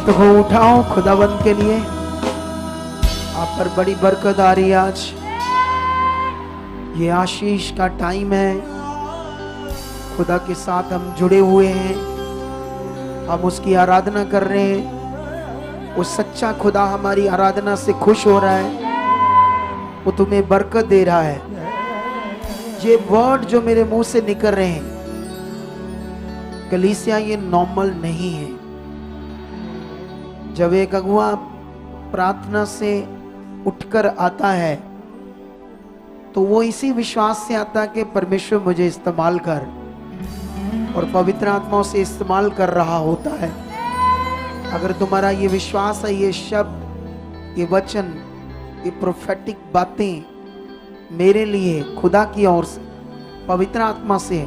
हाथों को उठाओ खुदावंत के लिए। आप पर बड़ी बरकत आ रही है। आज ये आशीष का टाइम है। खुदा के साथ हम जुड़े हुए हैं, हम उसकी आराधना कर रहे हैं। वो सच्चा खुदा हमारी आराधना से खुश हो रहा है, वो तुम्हें बरकत दे रहा है। ये वर्ड जो मेरे मुंह से निकल रहे हैं कलीसिया, ये नॉर्मल नहीं है। जब एक अगुआ प्रार्थना से उठकर आता है तो वो इसी विश्वास से आता है कि परमेश्वर मुझे इस्तेमाल कर, और पवित्र आत्मा से इस्तेमाल कर रहा होता है। अगर तुम्हारा ये विश्वास है, ये शब्द, ये वचन, ये प्रोफेटिक बातें मेरे लिए खुदा की ओर से, पवित्र आत्मा से,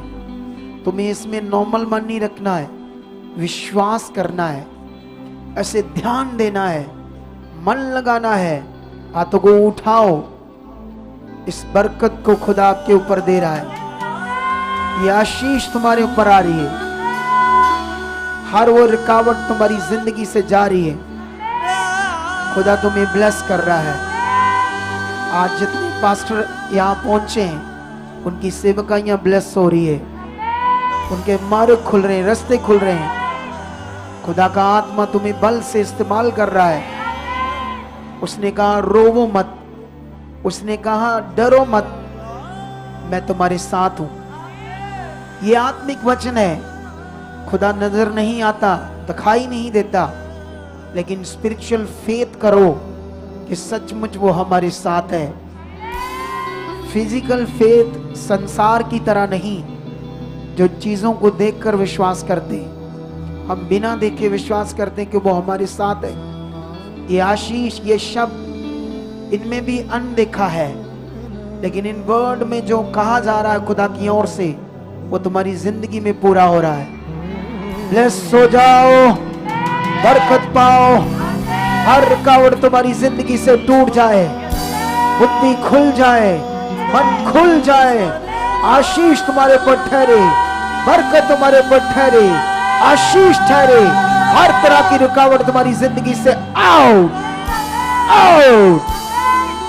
तुम्हें इसमें नॉर्मल मन नहीं रखना है, विश्वास करना है, ऐसे ध्यान देना है, मन लगाना है। हाथों को उठाओ, इस बरकत को खुदा आपके ऊपर दे रहा है। ये आशीष तुम्हारे ऊपर आ रही है। हर वो रुकावट तुम्हारी जिंदगी से जा रही है। खुदा तुम्हें ब्लेस कर रहा है। आज जितने पास्टर यहाँ पहुंचे हैं उनकी सेवकाइयां ब्लेस हो रही है, उनके मार्ग खुल रहे हैं, रास्ते खुल रहे हैं। खुदा का आत्मा तुम्हें बल से इस्तेमाल कर रहा है। उसने कहा रोवो मत, उसने कहा डरो मत, मैं तुम्हारे साथ हूं। ये आत्मिक वचन है। खुदा नजर नहीं आता, दिखाई नहीं देता, लेकिन स्पिरिचुअल फेथ करो कि सचमुच वो हमारे साथ है। फिजिकल फेथ संसार की तरह नहीं, जो चीजों को देखकर विश्वास करते हैं। हम बिना देखे विश्वास करते हैं कि वो हमारे साथ है। ये आशीष, ये शब्द, इनमें भी अनदेखा है, लेकिन इन वर्ड में जो कहा जा रहा है खुदा की ओर से, वो तुम्हारी जिंदगी में पूरा हो रहा है। ब्लेस हो जाओ, बरकत पाओ, हर रुकावट तुम्हारी जिंदगी से टूट जाए, बुद्धि खुल जाए, मन खुल जाए, आशीष तुम्हारे पर ठहरे, बरकत तुम्हारे पर ठहरे, आशीष ठहरे। हर तरह की रुकावट तुम्हारी जिंदगी से आउट आउट।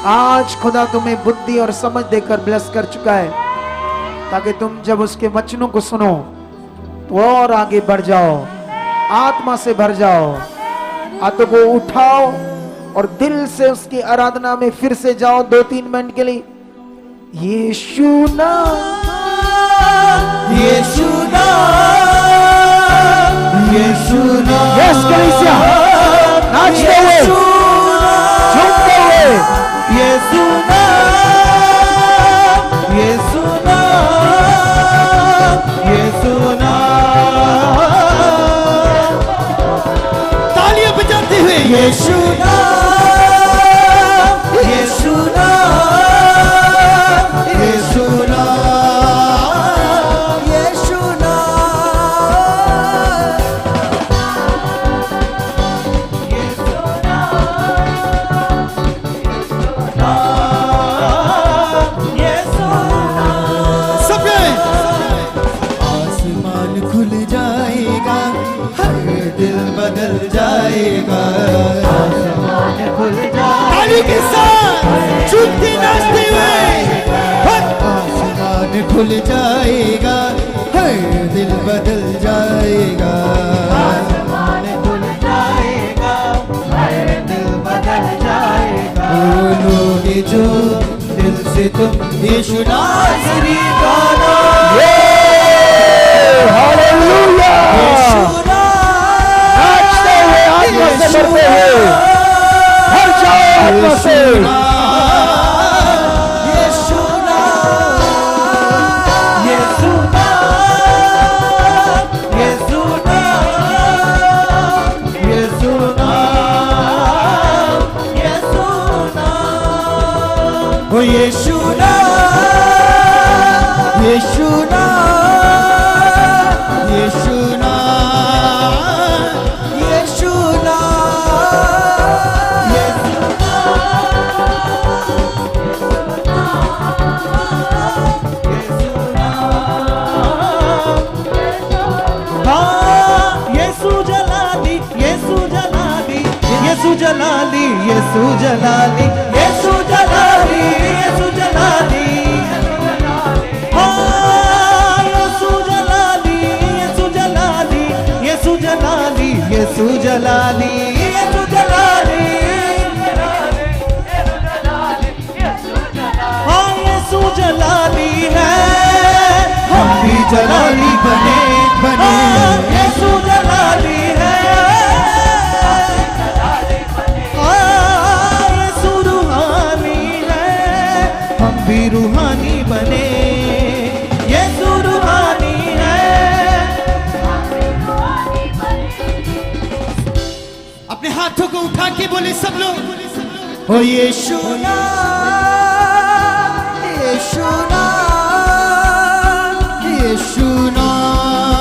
आज खुदा तुम्हें बुद्धि और समझ देकर ब्लेस कर चुका है, ताकि तुम जब उसके वचनों को सुनो तो और आगे बढ़ जाओ, आत्मा से भर जाओ। हाथों को उठाओ और दिल से उसकी आराधना में फिर से जाओ 2-3 मिनट के लिए। यीशु नाम, यीशु नाम, यीशु नाम, यस कलीसिया, नाचते हुए, झूमते हुए, यीशु नाम, यीशु नाम, यीशु नाम। तालियां बजाते हुए यीशु नाम, यीशु नाम, यीशु नाम, यीशु नाम। सब आसमान खुल जाएगा, हर दिल बदल जाएगा। आसमान खुल जाएगा, ताली के साथ झूमते नाचते हुए। आसमान खुल जाएगा, हर दिल बदल जाएगा। आसमान खुल जाएगा, हर दिल बदल जाएगा। बोलोगे जो दिल से तुम यीशु नासरी का नाम। हालेलुया। यीशु नाम, नाचते हुए, आत्मा से भरते हुए, भर जाओ आत्मा से। यीशु नाम, यीशु नाम, यीशु नाम, यीशु जलाली, यीशु जलाली, यीशु जलाली, यीशु जलाली, हाँ यीशु जलाली, यीशु जलाली, यीशु जलाली, यीशु जलाली, यीशु जलाली, हाँ यीशु जलाली है, हम भी जलाली बने बने, यीशु जलाली है, यीशु रूहानी है, हम भी रूहानी बने, यीशु रूहानी है। अपने हाथों को उठा के बोले सब लोग, ओ यीशु नाम, यीशु नाम, यीशु नाम,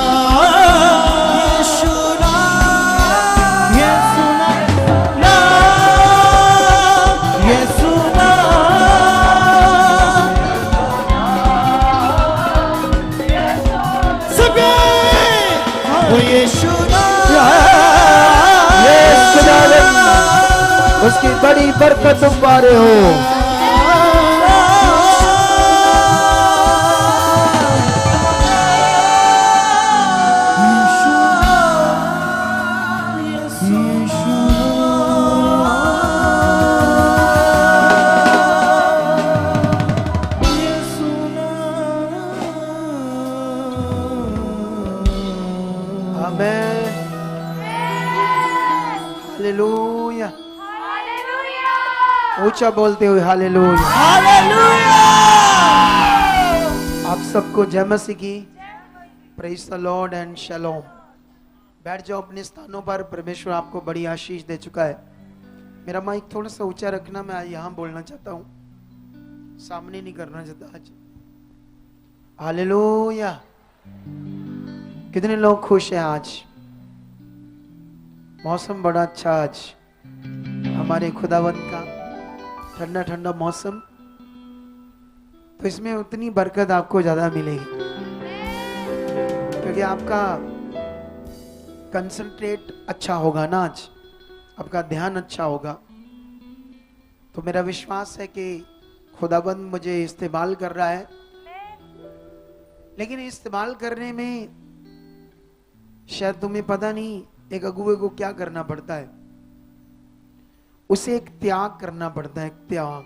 यीशु नाम, यीशु नाम, यीशु नाम, सबे ओ यीशु नाम, उसकी बड़ी बरकत तुम पा रहे हो। हालेलुया, ऊंचा बोलते हुए हालेलुया, हालेलुया। आप सबको जय मसीह की, प्रेज द लॉर्ड एंड शलोम। बैठ जाओ अपने स्थानों पर, परमेश्वर आपको बड़ी आशीष दे चुका है। मेरा माइक थोड़ा सा ऊंचा रखना, मैं यहाँ बोलना चाहता हूँ, सामने नहीं करना चाहता आज। हालेलुया। कितने लोग खुश हैं आज? मौसम बड़ा अच्छा आज हमारे खुदावंत का, ठंडा ठंडा मौसम, तो इसमें उतनी बरकत आपको ज्यादा मिलेगी, क्योंकि आपका कंसंट्रेट अच्छा होगा ना, आज आपका ध्यान अच्छा होगा। तो मेरा विश्वास है कि खुदाबंद मुझे इस्तेमाल कर रहा है, लेकिन इस्तेमाल करने में शायद तुम्हें पता नहीं एक अगुवे को क्या करना पड़ता है। उसे एक त्याग करना पड़ता है, एक त्याग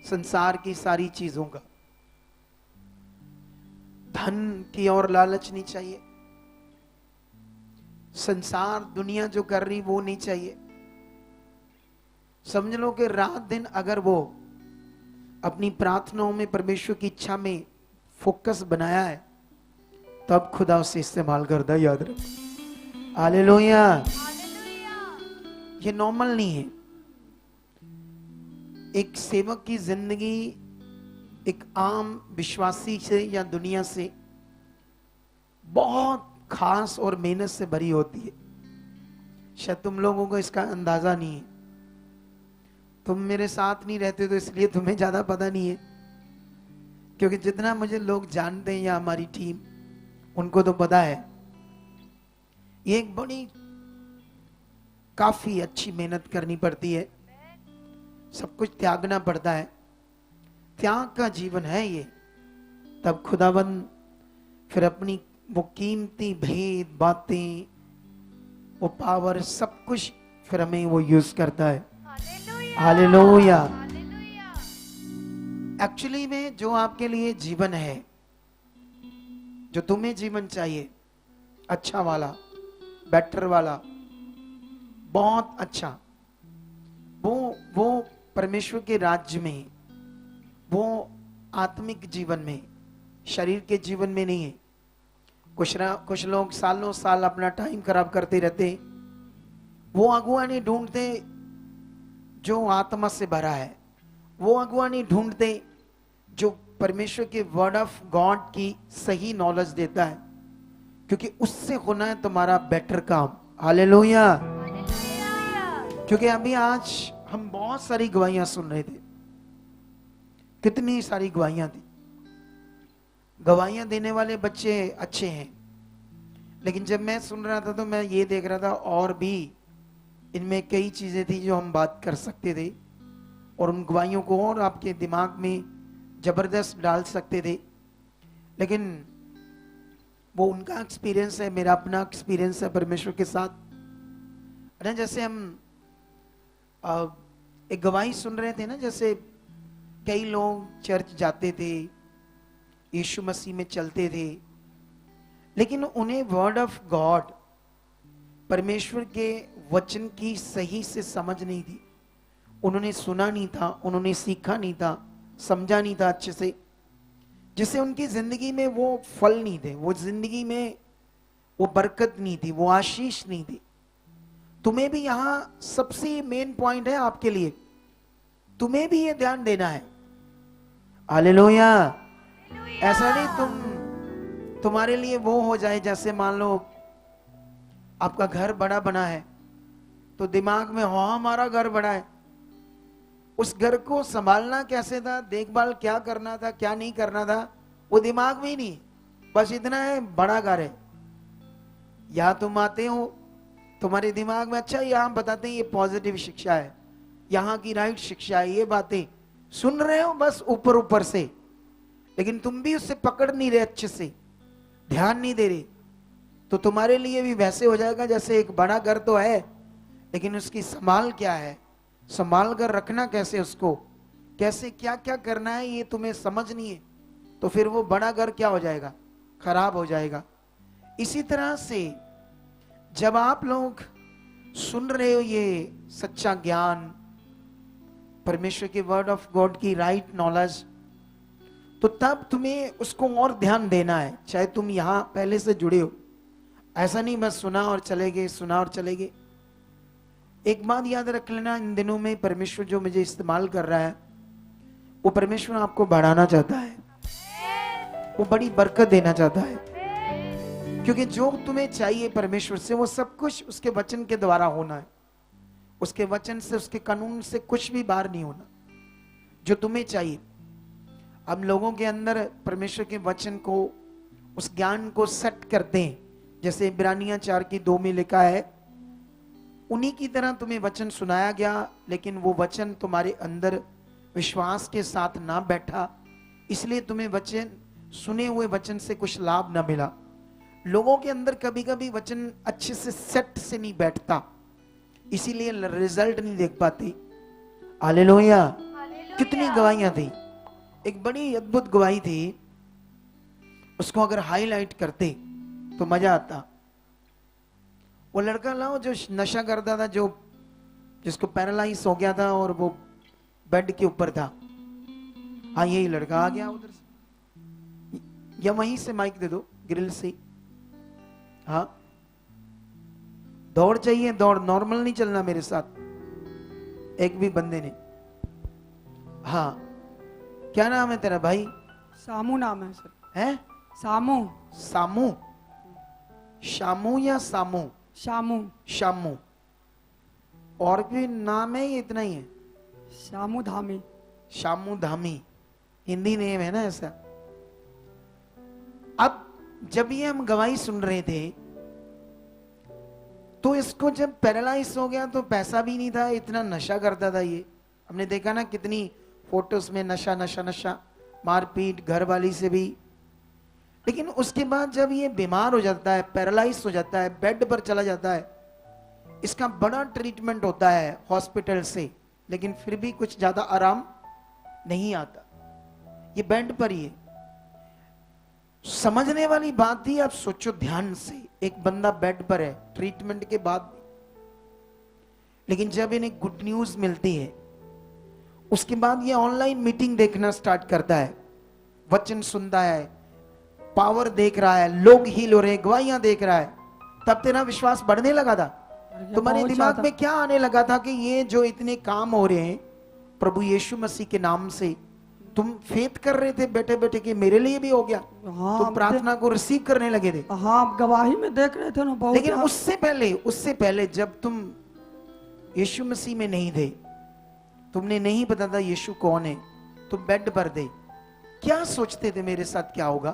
संसार की सारी चीजों का। धन की और लालच नहीं चाहिए, संसार दुनिया जो कर रही वो नहीं चाहिए। समझ लो कि रात दिन अगर वो अपनी प्रार्थनाओं में परमेश्वर की इच्छा में फोकस बनाया है, तब खुदा उसे इस्तेमाल करता है, याद रखो। हालेलुया। ये नॉर्मल नहीं है। एक सेवक की जिंदगी एक आम विश्वासी से या दुनिया से बहुत खास और मेहनत से भरी होती है। शायद तुम लोगों को इसका अंदाजा नहीं है, तुम मेरे साथ नहीं रहते तो इसलिए तुम्हें ज्यादा पता नहीं है, क्योंकि जितना मुझे लोग जानते हैं या हमारी टीम, उनको तो पता है। ये एक बड़ी काफी अच्छी मेहनत करनी पड़ती है, सब कुछ त्यागना पड़ता है, त्याग का जीवन है ये। तब खुदाबंद फिर अपनी वो कीमती भेद बातें, वो पावर, सब कुछ फिर हमें वो यूज करता है। हालेलुया। एक्चुअली में जो आपके लिए जीवन है, जो तुम्हें जीवन चाहिए, अच्छा वाला, बेटर वाला, बहुत अच्छा, वो परमेश्वर के राज्य में, वो आत्मिक जीवन में, शरीर के जीवन में नहीं है। कुछ लोग सालों साल अपना टाइम खराब करते रहते, वो अगुआ नहीं ढूंढते जो आत्मा से भरा है, वो अगुआ नहीं ढूंढते जो परमेश्वर के वर्ड ऑफ गॉड की सही नॉलेज देता है, क्योंकि उससे होना है तुम्हारा बेटर काम। हालेलुया। क्योंकि अभी आज हम बहुत सारी गवाहियां सुन रहे थे, कितनी सारी गवाहियां थी। गवाहियां देने वाले बच्चे अच्छे हैं, लेकिन जब मैं सुन रहा था तो मैं ये देख रहा था और भी इनमें कई चीजें थी जो हम बात कर सकते थे और उन गवाहियों को और आपके दिमाग में जबरदस्त डाल सकते थे, लेकिन वो उनका एक्सपीरियंस है, मेरा अपना एक्सपीरियंस है परमेश्वर के साथ। ना जैसे हम एक गवाही सुन रहे थे ना, जैसे कई लोग चर्च जाते थे, यीशु मसीह में चलते थे, लेकिन उन्हें वर्ड ऑफ गॉड, परमेश्वर के वचन की सही से समझ नहीं थी। उन्होंने सुना नहीं था, उन्होंने सीखा नहीं था, समझा नहीं था अच्छे से, जिससे उनकी जिंदगी में वो फल नहीं थे, वो जिंदगी में वो बरकत नहीं थी, वो आशीष नहीं थी। तुम्हें भी यहां सबसे मेन पॉइंट है आपके लिए, तुम्हें भी ये ध्यान देना है। हालेलुया। ऐसा नहीं तुम्हारे लिए वो हो जाए, जैसे मान लो आपका घर बड़ा बना है तो दिमाग में हाँ हमारा घर बड़ा है, उस घर को संभालना कैसे था, देखभाल क्या करना था, क्या नहीं करना था, वो दिमाग में ही नहीं। बस इतना है बड़ा घर है। या तुम आते हो, तुम्हारे दिमाग में अच्छा यहाँ बताते हैं ये पॉजिटिव शिक्षा है, यहाँ की राइट शिक्षा है, ये बातें सुन रहे हो बस ऊपर ऊपर से, लेकिन तुम भी उससे पकड़ नहीं रहे, अच्छे से ध्यान नहीं दे रहे, तो तुम्हारे लिए भी वैसे हो जाएगा जैसे एक बड़ा घर तो है, लेकिन उसकी संभाल क्या है, संभाल कर रखना कैसे, उसको कैसे क्या क्या करना है, ये तुम्हें समझ नहीं है, तो फिर वो बड़ा घर क्या हो जाएगा, खराब हो जाएगा। इसी तरह से जब आप लोग सुन रहे हो ये सच्चा ज्ञान, परमेश्वर के वर्ड ऑफ गॉड की राइट नॉलेज, तो तब तुम्हें उसको और ध्यान देना है। चाहे तुम यहां पहले से जुड़े हो, ऐसा नहीं बस सुना और चले गए, सुना और चले गए। एक बात याद रख लेना, इन दिनों में परमेश्वर जो मुझे इस्तेमाल कर रहा है, वो परमेश्वर आपको बढ़ाना चाहता है, वो बड़ी बरकत देना चाहता है, क्योंकि जो तुम्हें चाहिए परमेश्वर से वो सब कुछ उसके वचन के द्वारा होना है। उसके वचन से, उसके कानून से कुछ भी बाहर नहीं होना जो तुम्हें चाहिए। हम लोगों के अंदर परमेश्वर के वचन को, उस ज्ञान को सेट करते हैं, जैसे इब्रानियां 4:2 में लिखा है, उन्हीं की तरह तुम्हें वचन सुनाया गया, लेकिन वो वचन तुम्हारे अंदर विश्वास के साथ ना बैठा, इसलिए तुम्हें वचन, सुने हुए वचन से कुछ लाभ ना मिला। लोगों के अंदर कभी कभी वचन अच्छे से सेट से नहीं बैठता, इसीलिए रिजल्ट नहीं देख पाती। हालेलुया। कितनी गवाहियां थी, एक बड़ी अद्भुत गवाही थी, उसको अगर हाईलाइट करते तो मजा आता। वो लड़का लाओ जो नशा करता था, जो जिसको पैरालाइज हो गया था और वो बेड के ऊपर था। हाँ यही लड़का आ गया उधर से, या वहीं से माइक दे दो, ग्रिल से। हाँ दौड़ चाहिए, दौड़, नॉर्मल नहीं चलना मेरे साथ एक भी बंदे ने। हाँ क्या नाम है तेरा भाई? सामू नाम है सर। है सामू। सामू, शामू या सामू? शामू। शामू। और भी नाम है, ये इतना ही है? शामू धामी। शामू धामी हिंदी नेम है ना ऐसा। अब जब ये हम गवाही सुन रहे थे तो इसको जब पैरालाइज हो गया तो पैसा भी नहीं था, इतना नशा करता था ये। हमने देखा ना कितनी फोटोज में नशा नशा नशा, मारपीट घर वाली से भी। लेकिन उसके बाद जब ये बीमार हो जाता है, पैरालाइज हो जाता है, बेड पर चला जाता है, इसका बड़ा ट्रीटमेंट होता है हॉस्पिटल से, लेकिन फिर भी कुछ ज्यादा आराम नहीं आता, ये बेड पर ही है। समझने वाली बात ही, आप सोचो ध्यान से, एक बंदा बेड पर है ट्रीटमेंट के बाद भी, लेकिन जब इन्हें गुड न्यूज मिलती है उसके बाद ये ऑनलाइन मीटिंग देखना स्टार्ट करता है, वचन सुनता है, पावर देख रहा है, लोग हील हो रहे हैं, गवाहियां देख रहा है, तब तेरा विश्वास बढ़ने लगा था। तुम्हारे दिमाग में क्या आने लगा था कि ये जो इतने काम हो रहे हैं प्रभु यीशु मसीह के नाम से, तुम फेथ कर रहे थे बैठे बैठे कि मेरे लिए भी हो गया। हाँ, तुम प्रार्थना को रिसीव करने लगे थे। हाँ गवाही में देख रहे थे ना बहुत। लेकिन उससे पहले जब तुम यीशु मसीह में नहीं थे, तुमने नहीं पता था यीशु कौन है, तुम बेड पर थे, क्या सोचते थे मेरे साथ क्या होगा?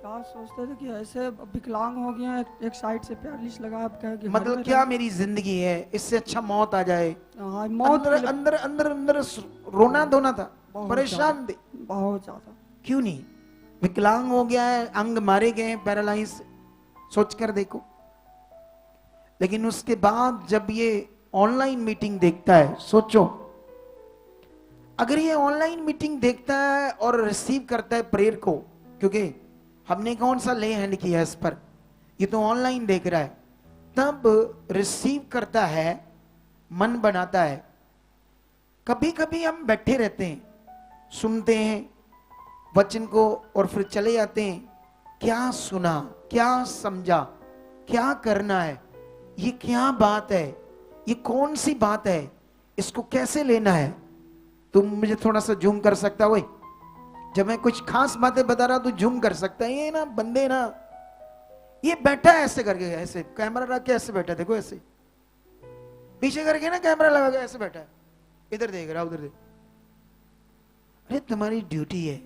क्या सोचते थे कि ऐसे विकलांग हो गए हैं, एक साइड से पैरालिस लगा, अब कहे कि घर मतलब में क्या मेरी जिंदगी है, इससे अच्छा मौत आ जाए। हाँ, मौत अंदर अंदर अंदर अंदर रोना धोना था, बहुत परेशान थे। बहुत ज्यादा। क्यों नहीं? विकलांग हो गया है, अंग मारे गए हैं, पैरालाइज, सोच कर देखो। लेकिन उसके बाद जब ये ऑनलाइन मीटिंग देखता है, सोचो अगर ये ऑनलाइन मीटिंग देखता है और रिसीव करता है प्रेयर को, क्योंकि हमने कौन सा ले हैंड किया इस पर, ये तो ऑनलाइन देख रहा है, तब रिसीव करता है, मन बनाता है। कभी कभी हम बैठे रहते हैं, सुनते हैं वचन को और फिर चले जाते हैं, क्या सुना, क्या समझा, क्या करना है, ये क्या बात है, ये कौन सी बात है, इसको कैसे लेना है। तुम मुझे थोड़ा सा जूम कर सकता हो? जब मैं कुछ खास बातें बता रहा तो जूम कर सकता है। ये ना बंदे ना, ये बैठा है ऐसे करके, ऐसे कैमरा रख के ऐसे बैठा, देखो ऐसे पीछे करके ना कैमरा लगा के ऐसे बैठा है, इधर देख रहा, उधर देख। अरे तुम्हारी ड्यूटी है,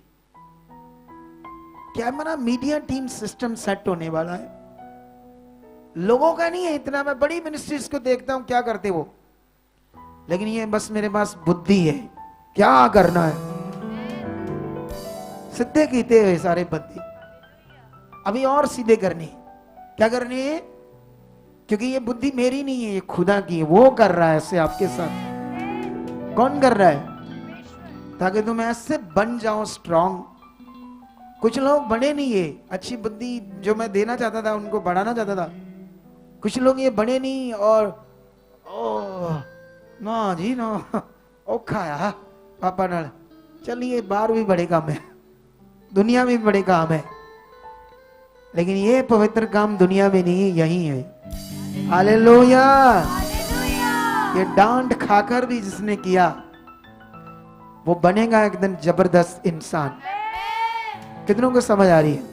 camera media team system set होने वाला है, लोगों का नहीं है इतना। मैं बड़ी मिनिस्ट्रीज को देखता हूं क्या करते वो, लेकिन ये बस मेरे पास बुद्धि है, क्या करना है, सीधे कीते हुए सारे बंदे, अभी और सीधे करने, क्या करने है, क्योंकि ये बुद्धि मेरी नहीं है, ये खुदा की है। वो कर रहा है ऐसे आपके साथ। कौन कर रहा है? ताकि तुम ऐसे बन जाओ स्ट्रांग। कुछ लोग बने नहीं, ये अच्छी बुद्धि जो मैं देना चाहता था उनको बढ़ाना चाहता था, कुछ लोग ये बने नहीं, और ओ ना जी ना, औखा है पापा नाल, चलिए बाहर भी बड़े काम है, दुनिया में भी बड़े काम है, लेकिन ये पवित्र काम दुनिया में नहीं, यही है। हालेलुया। ये डांट खाकर भी जिसने किया वो बनेगा एकदम जबरदस्त इंसान। कितनों को समझ आ रही है?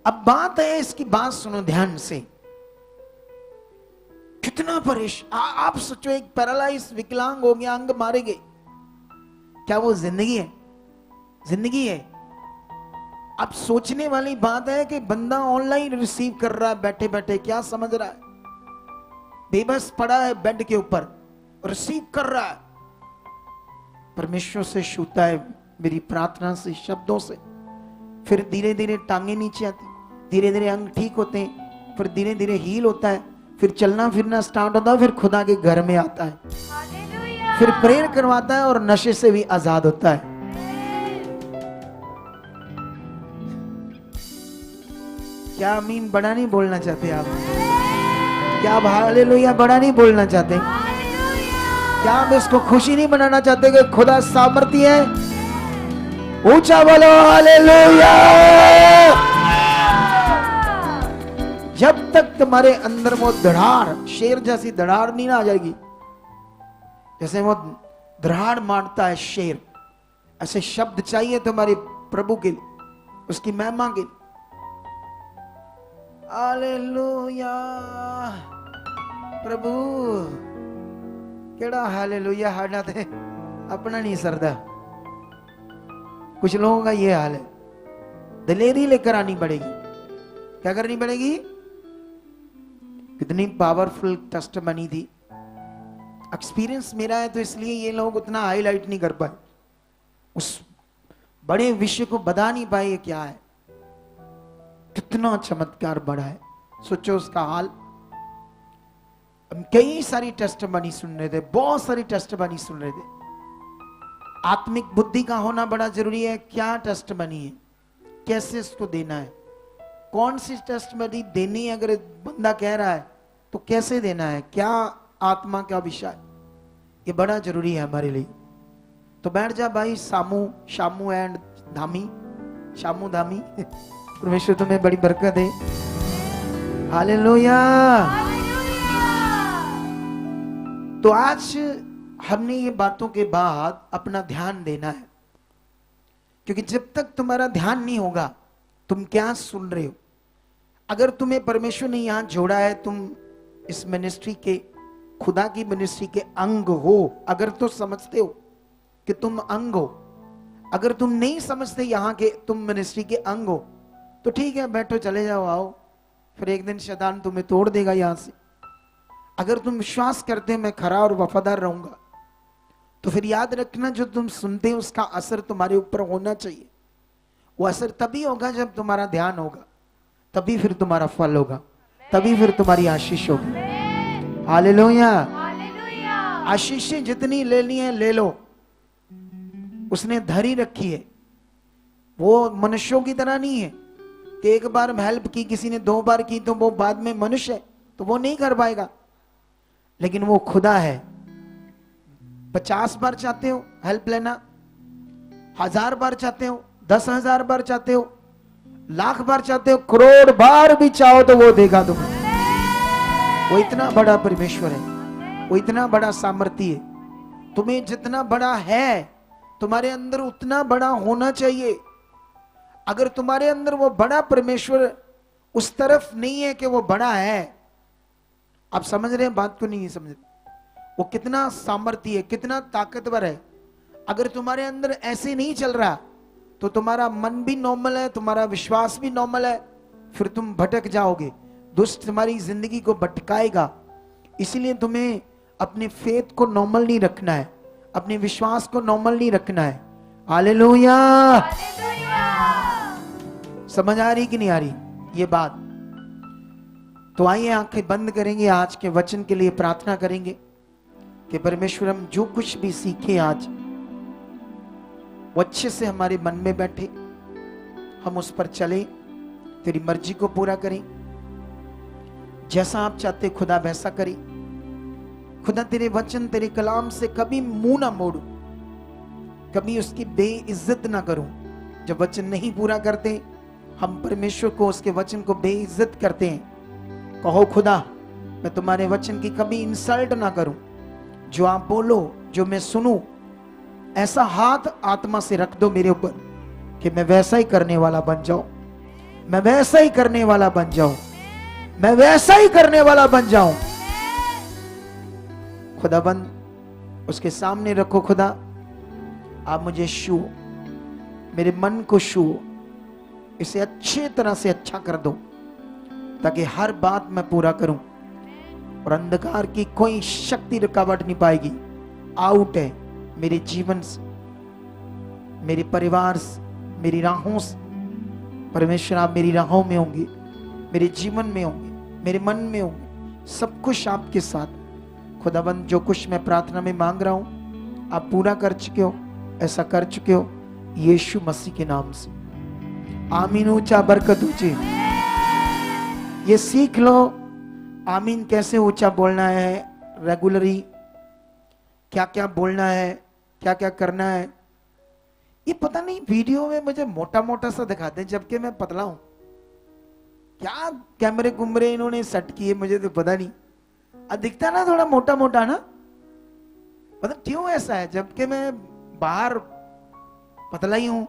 अब बात है, इसकी बात सुनो ध्यान से। कितना आप सोचो, एक पैरालाइज विकलांग हो गया, अंग मारे गए, क्या वो जिंदगी है? जिंदगी है? अब सोचने वाली बात है कि बंदा ऑनलाइन रिसीव कर रहा है, बैठे बैठे क्या समझ रहा है, बेबस पड़ा है बेड के ऊपर, रिसीव कर रहा है, परमेश्वर से छूता है मेरी प्रार्थना से, शब्दों से, फिर धीरे धीरे टांगे नीचे आती, धीरे धीरे अंग ठीक होते हैं, फिर धीरे धीरे हील होता है, फिर चलना फिरना स्टार्ट होता है, फिर खुदा के घर में आता है, फिर प्रेयर करवाता है और नशे से भी आजाद होता है। क्या आमीन बड़ा नहीं बोलना चाहते आप? क्या आप हालेलुया बड़ा नहीं बोलना चाहते? क्या आप इसको खुशी नहीं बनाना चाहते कि खुदा सामर्थी है? ऊंचा बोलो हालेलुया। जब तक तुम्हारे अंदर वो दरार, शेर जैसी दरार नहीं ना आ जाएगी, जैसे वो दरार मारता है शेर, ऐसे शब्द चाहिए तुम्हारे प्रभु के लिए, उसकी महिमा के लिए। हालेलुया। प्रभु केड़ा हालेलुया हाडा थे अपना नहीं सरदा। कुछ लोगों का ये हाल है, दिलेरी लेकर आनी पड़ेगी। क्या करनी पड़ेगी? कितनी पावरफुल टेस्ट बनी थी। एक्सपीरियंस मेरा है तो इसलिए ये लोग उतना हाईलाइट नहीं कर पाए, उस बड़े विषय को बता नहीं पाए ये क्या है। कितना चमत्कार बड़ा है, सोचो उसका हाल। हम कई सारी टेस्ट बनी सुन रहे थे, बहुत सारी टेस्ट बनी सुन रहे थे। आत्मिक बुद्धि का होना बड़ा जरूरी है। क्या टेस्ट बनी है, कैसे इसको देना है, कौन सी टेस्ट बनी देनी है, अगर बंदा कह रहा है तो कैसे देना है, क्या आत्मा का विषय, ये बड़ा जरूरी है हमारे लिए। तो बैठ जा भाई शामू एंड धामी, शामू धामी। परमेश्वर तुम्हें बड़ी बरकत है। हालेलुया। तो आज हमने ये बातों के बाद अपना ध्यान देना है, क्योंकि जब तक तुम्हारा ध्यान नहीं होगा तुम क्या सुन रहे हो। अगर तुम्हें परमेश्वर ने यहां जोड़ा है, तुम इस मिनिस्ट्री के, खुदा की मिनिस्ट्री के अंग हो, अगर तो समझते हो कि तुम अंग हो, अगर तुम नहीं समझते यहां के तुम मिनिस्ट्री के अंग हो, तो ठीक है, बैठो, चले जाओ, आओ, फिर एक दिन शैतान तुम्हें तोड़ देगा यहां से। अगर तुम विश्वास करते हो मैं खरा और वफादार रहूंगा, तो फिर याद रखना जो तुम सुनते हो उसका असर तुम्हारे ऊपर होना चाहिए। वो असर तभी होगा जब तुम्हारा ध्यान होगा, तभी फिर तुम्हारा फल होगा, तभी फिर तुम्हारी आशीष होगी। हालेलुया। आशीषें जितनी लेनी है ले लो, उसने धरी रखी है। वो मनुष्यों की तरह नहीं है कि एक बार हेल्प की, किसी ने 2 बार की तो वो बाद में मनुष्य है तो वो नहीं कर पाएगा, लेकिन वो खुदा है। 50 बार चाहते हो हेल्प लेना, 1000 बार चाहते हो, 10,000 बार चाहते हो, लाख बार चाहते हो, करोड़ बार भी चाहो तो वो देगा तुम्हें। वो इतना बड़ा परमेश्वर है, वो इतना बड़ा सामर्थ्य है। तुम्हें जितना बड़ा है तुम्हारे अंदर उतना बड़ा होना चाहिए। अगर तुम्हारे अंदर वो बड़ा परमेश्वर उस तरफ नहीं है कि वो बड़ा है, आप समझ रहे हैं बात को? नहीं समझ रहे। वो कितना सामर्थ्य है, कितना ताकतवर है। अगर तुम्हारे अंदर ऐसे नहीं चल रहा तो तुम्हारा मन भी नॉर्मल है, तुम्हारा विश्वास भी नॉर्मल है, फिर तुम भटक जाओगे। दुष्ट तुम्हारी जिंदगी को भटकाएगा। इसलिए तुम्हें अपने फेथ को नॉर्मल नहीं रखना है, अपने विश्वास को नॉर्मल नहीं रखना है। हालेलुया। समझ आ रही कि नहीं आ रही ये बात? तो आइए आंखें बंद करेंगे, आज के वचन के लिए प्रार्थना करेंगे कि परमेश्वर हम जो कुछ भी सीखे आज वो अच्छे से हमारे मन में बैठे, हम उस पर चले, तेरी मर्जी को पूरा करें। जैसा आप चाहते खुदा वैसा करें। खुदा तेरे वचन, तेरे कलाम से कभी मुंह ना मोड़ूं, कभी उसकी बेइज्जत ना करूं। जब वचन नहीं पूरा करते हम परमेश्वर को, उसके वचन को बेइज्जत करते हैं। कहो खुदा मैं तुम्हारे वचन की कभी इंसल्ट ना करूं, जो आप बोलो जो मैं सुनूं, ऐसा हाथ आत्मा से रख दो मेरे ऊपर कि मैं वैसा ही करने वाला बन जाऊं, मैं वैसा ही करने वाला बन जाऊं, मैं वैसा ही करने वाला बन जाऊं। खुदाबंद उसके सामने रखो। खुदा आप मुझे छुओ, मेरे मन को छुओ, इसे अच्छी तरह से अच्छा कर दो ताकि हर बात मैं पूरा करूं और अंधकार की कोई शक्ति रुकावट नहीं पाएगी। आउट है मेरे जीवन से, मेरे परिवार से, मेरी राहों से। परमेश्वर आप मेरी राहों में होंगे, मेरे जीवन में होंगे, मेरे मन में होंगे, सब कुछ आपके साथ। खुदाबंद जो कुछ मैं प्रार्थना में मांग रहा हूं आप पूरा कर चुके हो, ऐसा कर चुके हो यीशु मसीह के नाम से। आमीन। ऊंचा बरकत ऊंची ये सीख लो। आमीन कैसे ऊंचा बोलना है, रेगुलरी क्या क्या बोलना है, क्या क्या करना है। ये पता नहीं वीडियो में मुझे मोटा मोटा सा दिखाते हैं जबकि मैं पतला हूं। क्या कैमरे कुमरे इन्होंने सेट किए मुझे तो पता नहीं। दिखता ना थोड़ा मोटा मोटा ना, मतलब क्यों ऐसा है जबकि मैं बाहर पतला ही हूं।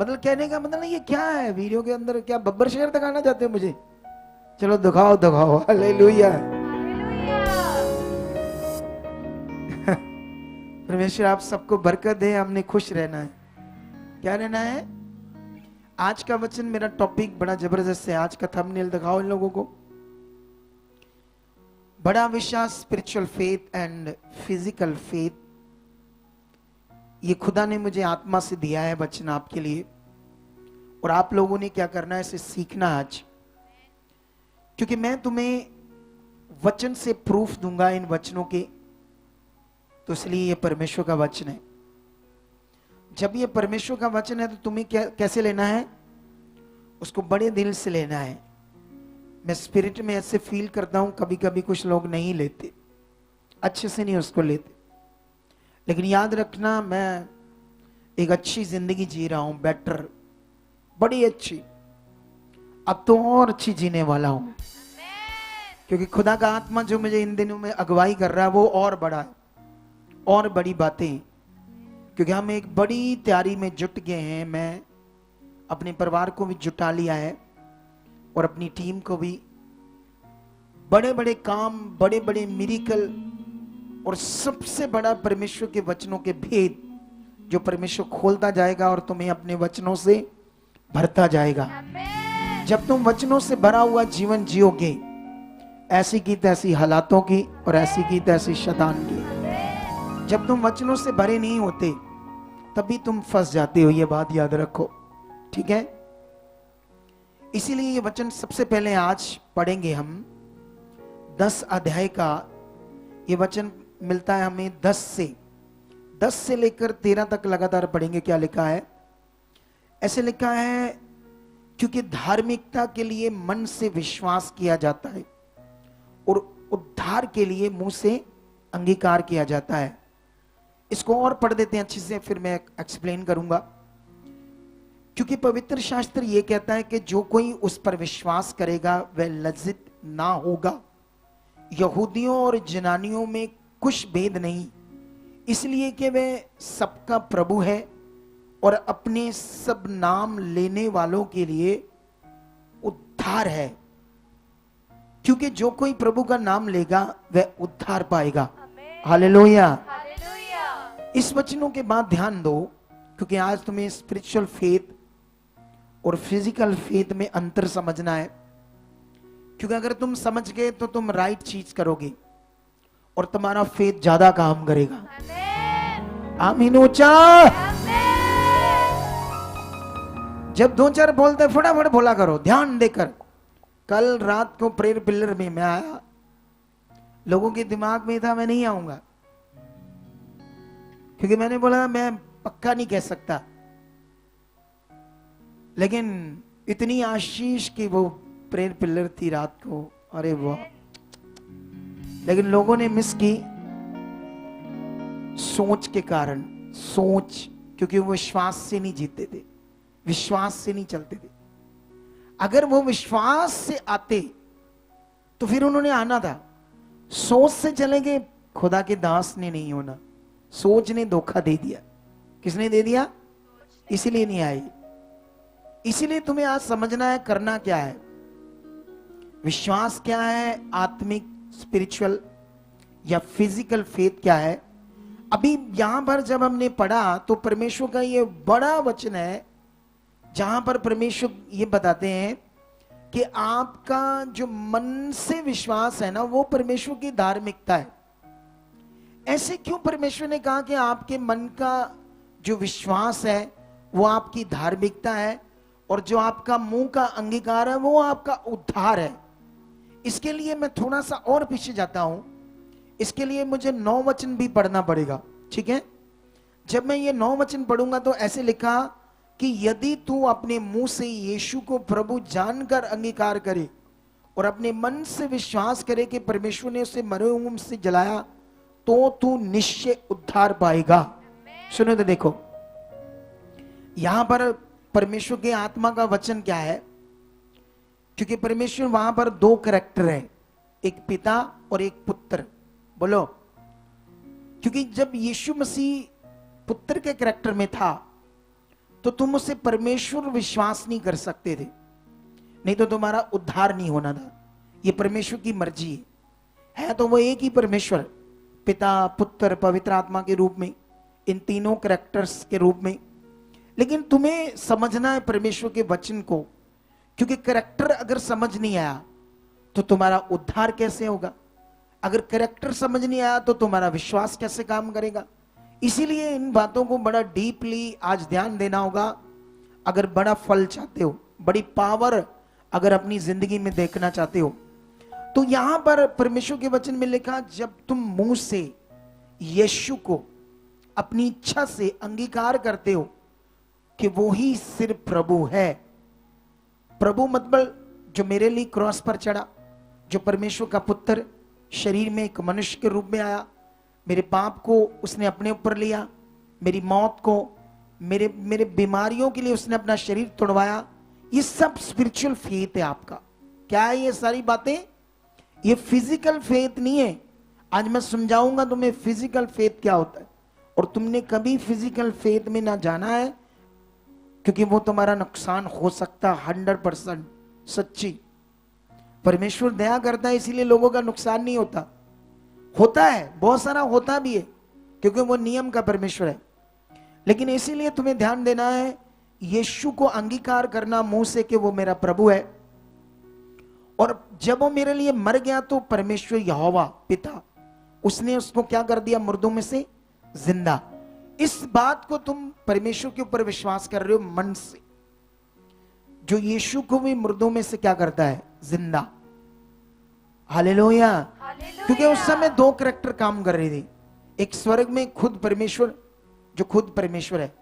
मतलब कहने का मतलब ये क्या है, वीडियो के अंदर क्या बब्बर शेर दिखाना चाहते हो मुझे? चलो दिखाओ दिखाओ। हालेलुया। परमेश्वर आप सबको बरकत दे। हमने खुश रहना है। क्या रहना है? आज का वचन, मेरा टॉपिक बड़ा जबरदस्त है। आज का थंबनेल दिखाओ इन लोगों को। बड़ा विश्वास, spiritual faith and physical faith. ये खुदा ने मुझे आत्मा से दिया है वचन आपके लिए, और आप लोगों ने क्या करना है, इसे सीखना आज। क्योंकि मैं तुम्हें वचन से प्रूफ दूंगा इन वचनों के, तो इसलिए ये परमेश्वर का वचन है। जब ये परमेश्वर का वचन है तो तुम्हें कैसे लेना है? उसको बड़े दिल से लेना है। मैं स्पिरिट में ऐसे फील करता हूं, कभी कभी कुछ लोग नहीं लेते, अच्छे से नहीं उसको लेते। लेकिन याद रखना, मैं एक अच्छी जिंदगी जी रहा हूं, बेटर, बड़ी अच्छी। अब तो और अच्छी जीने वाला हूं, क्योंकि खुदा का आत्मा जो मुझे इन दिनों में अगुवाई कर रहा है वो और बड़ा है, और बड़ी बातें। क्योंकि हम एक बड़ी तैयारी में जुट गए हैं। मैं अपने परिवार को भी जुटा लिया है और अपनी टीम को भी। बड़े बड़े काम, बड़े बड़े मिरेकल, और सबसे बड़ा परमेश्वर के वचनों के भेद जो परमेश्वर खोलता जाएगा और तुम्हें अपने वचनों से भरता जाएगा। जब तुम वचनों से भरा हुआ जीवन जियोगे, ऐसी की तैसी हालातों की और ऐसी की तैसी शैतान की। जब तुम वचनों से भरे नहीं होते तभी तुम फंस जाते हो, ये बात याद रखो, ठीक है। इसीलिए ये वचन सबसे पहले आज पढ़ेंगे हम 10 अध्याय का। ये वचन मिलता है हमें 10 से लेकर 13 तक लगातार पढ़ेंगे। क्या लिखा है? ऐसे लिखा है, क्योंकि धार्मिकता के लिए मन से विश्वास किया जाता है और उद्धार के लिए मुंह से अंगीकार किया जाता है। इसको और पढ़ देते हैं अच्छे से, फिर मैं एक्सप्लेन करूंगा। क्योंकि पवित्र शास्त्र ये कहता है कि जो कोई उस पर विश्वास करेगा वह लज्जित ना होगा। यहूदियों और जनानियों में कुछ भेद नहीं, इसलिए कि वह सबका प्रभु है और अपने सब नाम लेने वालों के लिए उद्धार है। क्योंकि जो कोई प्रभु का नाम लेगा वह उद्धार पाएगा। हालेलुया। इस वचनों के बाद ध्यान दो, क्योंकि आज तुम्हें स्पिरिचुअल फेथ और फिजिकल फेथ में अंतर समझना है। क्योंकि अगर तुम समझ गए तो तुम राइट चीज करोगे और तुम्हारा फेथ ज्यादा काम करेगा। आमीन ऊंचा। जब 2-4 बोलते फटाफट बोला करो ध्यान देकर। कल रात को प्रेयर पिलर में मैं आया, लोगों के दिमाग में था मैं नहीं आऊंगा, क्योंकि मैंने बोला मैं पक्का नहीं कह सकता, लेकिन इतनी आशीष की वो प्रेयर पिलर थी रात को, अरे वाह। लेकिन लोगों ने मिस की सोच के कारण। सोच, क्योंकि वो विश्वास से नहीं जीतते थे, विश्वास से नहीं चलते थे। अगर वो विश्वास से आते तो फिर उन्होंने आना था। सोच से चलेंगे, खुदा के दास ने नहीं होना। सोच ने धोखा दे दिया। किसने दे दिया? इसीलिए नहीं आई। इसीलिए तुम्हें आज समझना है करना क्या है। विश्वास क्या है, आत्मिक स्पिरिचुअल या फिजिकल फेथ क्या है। अभी यहां पर जब हमने पढ़ा तो परमेश्वर का ये बड़ा वचन है जहां पर परमेश्वर ये बताते हैं कि आपका जो मन से विश्वास है ना, वो परमेश्वर की धार्मिकता है। ऐसे क्यों परमेश्वर ने कहा कि आपके मन का जो विश्वास है वो आपकी धार्मिकता है और जो आपका मुंह का अंगीकार है वो आपका उद्धार है। इसके लिए मैं थोड़ा सा और पीछे जाता हूं। इसके लिए मुझे 9 वचन भी पढ़ना पड़ेगा, ठीक है। जब मैं ये 9 वचन पढ़ूंगा तो ऐसे लिखा कि यदि तू अपने मुंह से यीशु को प्रभु जानकर अंगीकार करे और अपने मन से विश्वास करे कि परमेश्वर ने उसे मरे हुए से जलाया तो तू निश्चय उद्धार पाएगा। सुनो तो देखो, यहां पर परमेश्वर के आत्मा का वचन क्या है, क्योंकि परमेश्वर वहां पर 2 कैरेक्टर है, एक पिता और एक पुत्र। बोलो, क्योंकि जब यीशु मसीह पुत्र के कैरेक्टर में था तो तुम उसे परमेश्वर विश्वास नहीं कर सकते थे, नहीं तो तुम्हारा उद्धार नहीं होना था। यह परमेश्वर की मर्जी है तो वो एक ही परमेश्वर, पिता पुत्र पवित्र आत्मा के रूप में, इन तीनों कैरेक्टर्स के रूप में। लेकिन तुम्हें समझना है परमेश्वर के वचन को, क्योंकि कैरेक्टर अगर समझ नहीं आया तो तुम्हारा उद्धार कैसे होगा। अगर कैरेक्टर समझ नहीं आया तो तुम्हारा विश्वास कैसे काम करेगा। इसीलिए इन बातों को बड़ा डीपली आज ध्यान देना होगा। अगर बड़ा फल चाहते हो, बड़ी पावर अगर अपनी जिंदगी में देखना चाहते हो, तो यहां पर परमेश्वर के वचन में लिखा, जब तुम मुंह से यीशु को अपनी इच्छा से अंगीकार करते हो कि वो ही सिर्फ प्रभु है। प्रभु मतलब जो मेरे लिए क्रॉस पर चढ़ा, जो परमेश्वर का पुत्र शरीर में एक मनुष्य के रूप में आया, मेरे पाप को उसने अपने ऊपर लिया, मेरी मौत को, मेरे बीमारियों के लिए उसने अपना शरीर तोड़वाया। ये सब स्पिरिचुअल फेथ है आपका। क्या है ये सारी बातें? ये फिजिकल फेथ नहीं है। आज मैं समझाऊंगा तुम्हें फिजिकल फेथ क्या होता है, और तुमने कभी फिजिकल फेथ में ना जाना है, क्योंकि वो तुम्हारा नुकसान हो सकता 100% सच्ची। परमेश्वर दया करता है इसीलिए लोगों का नुकसान नहीं होता। होता है, बहुत सारा होता भी है, क्योंकि वो नियम का परमेश्वर है। लेकिन इसीलिए तुम्हें ध्यान देना है यीशु को अंगीकार करना मुंह से कि वो मेरा प्रभु है, और जब वो मेरे लिए मर गया तो परमेश्वर यहोवा पिता उसने उसको क्या कर दिया, मुर्दों में से जिंदा। इस बात को तुम परमेश्वर के ऊपर विश्वास कर रहे हो मन से, जो यीशु को भी मुर्दों में से क्या करता है, जिंदा। हालेलुया। क्योंकि उस समय दो करैक्टर काम कर रहे थे, एक स्वर्ग में खुद परमेश्वर, जो खुद परमेश्वर है,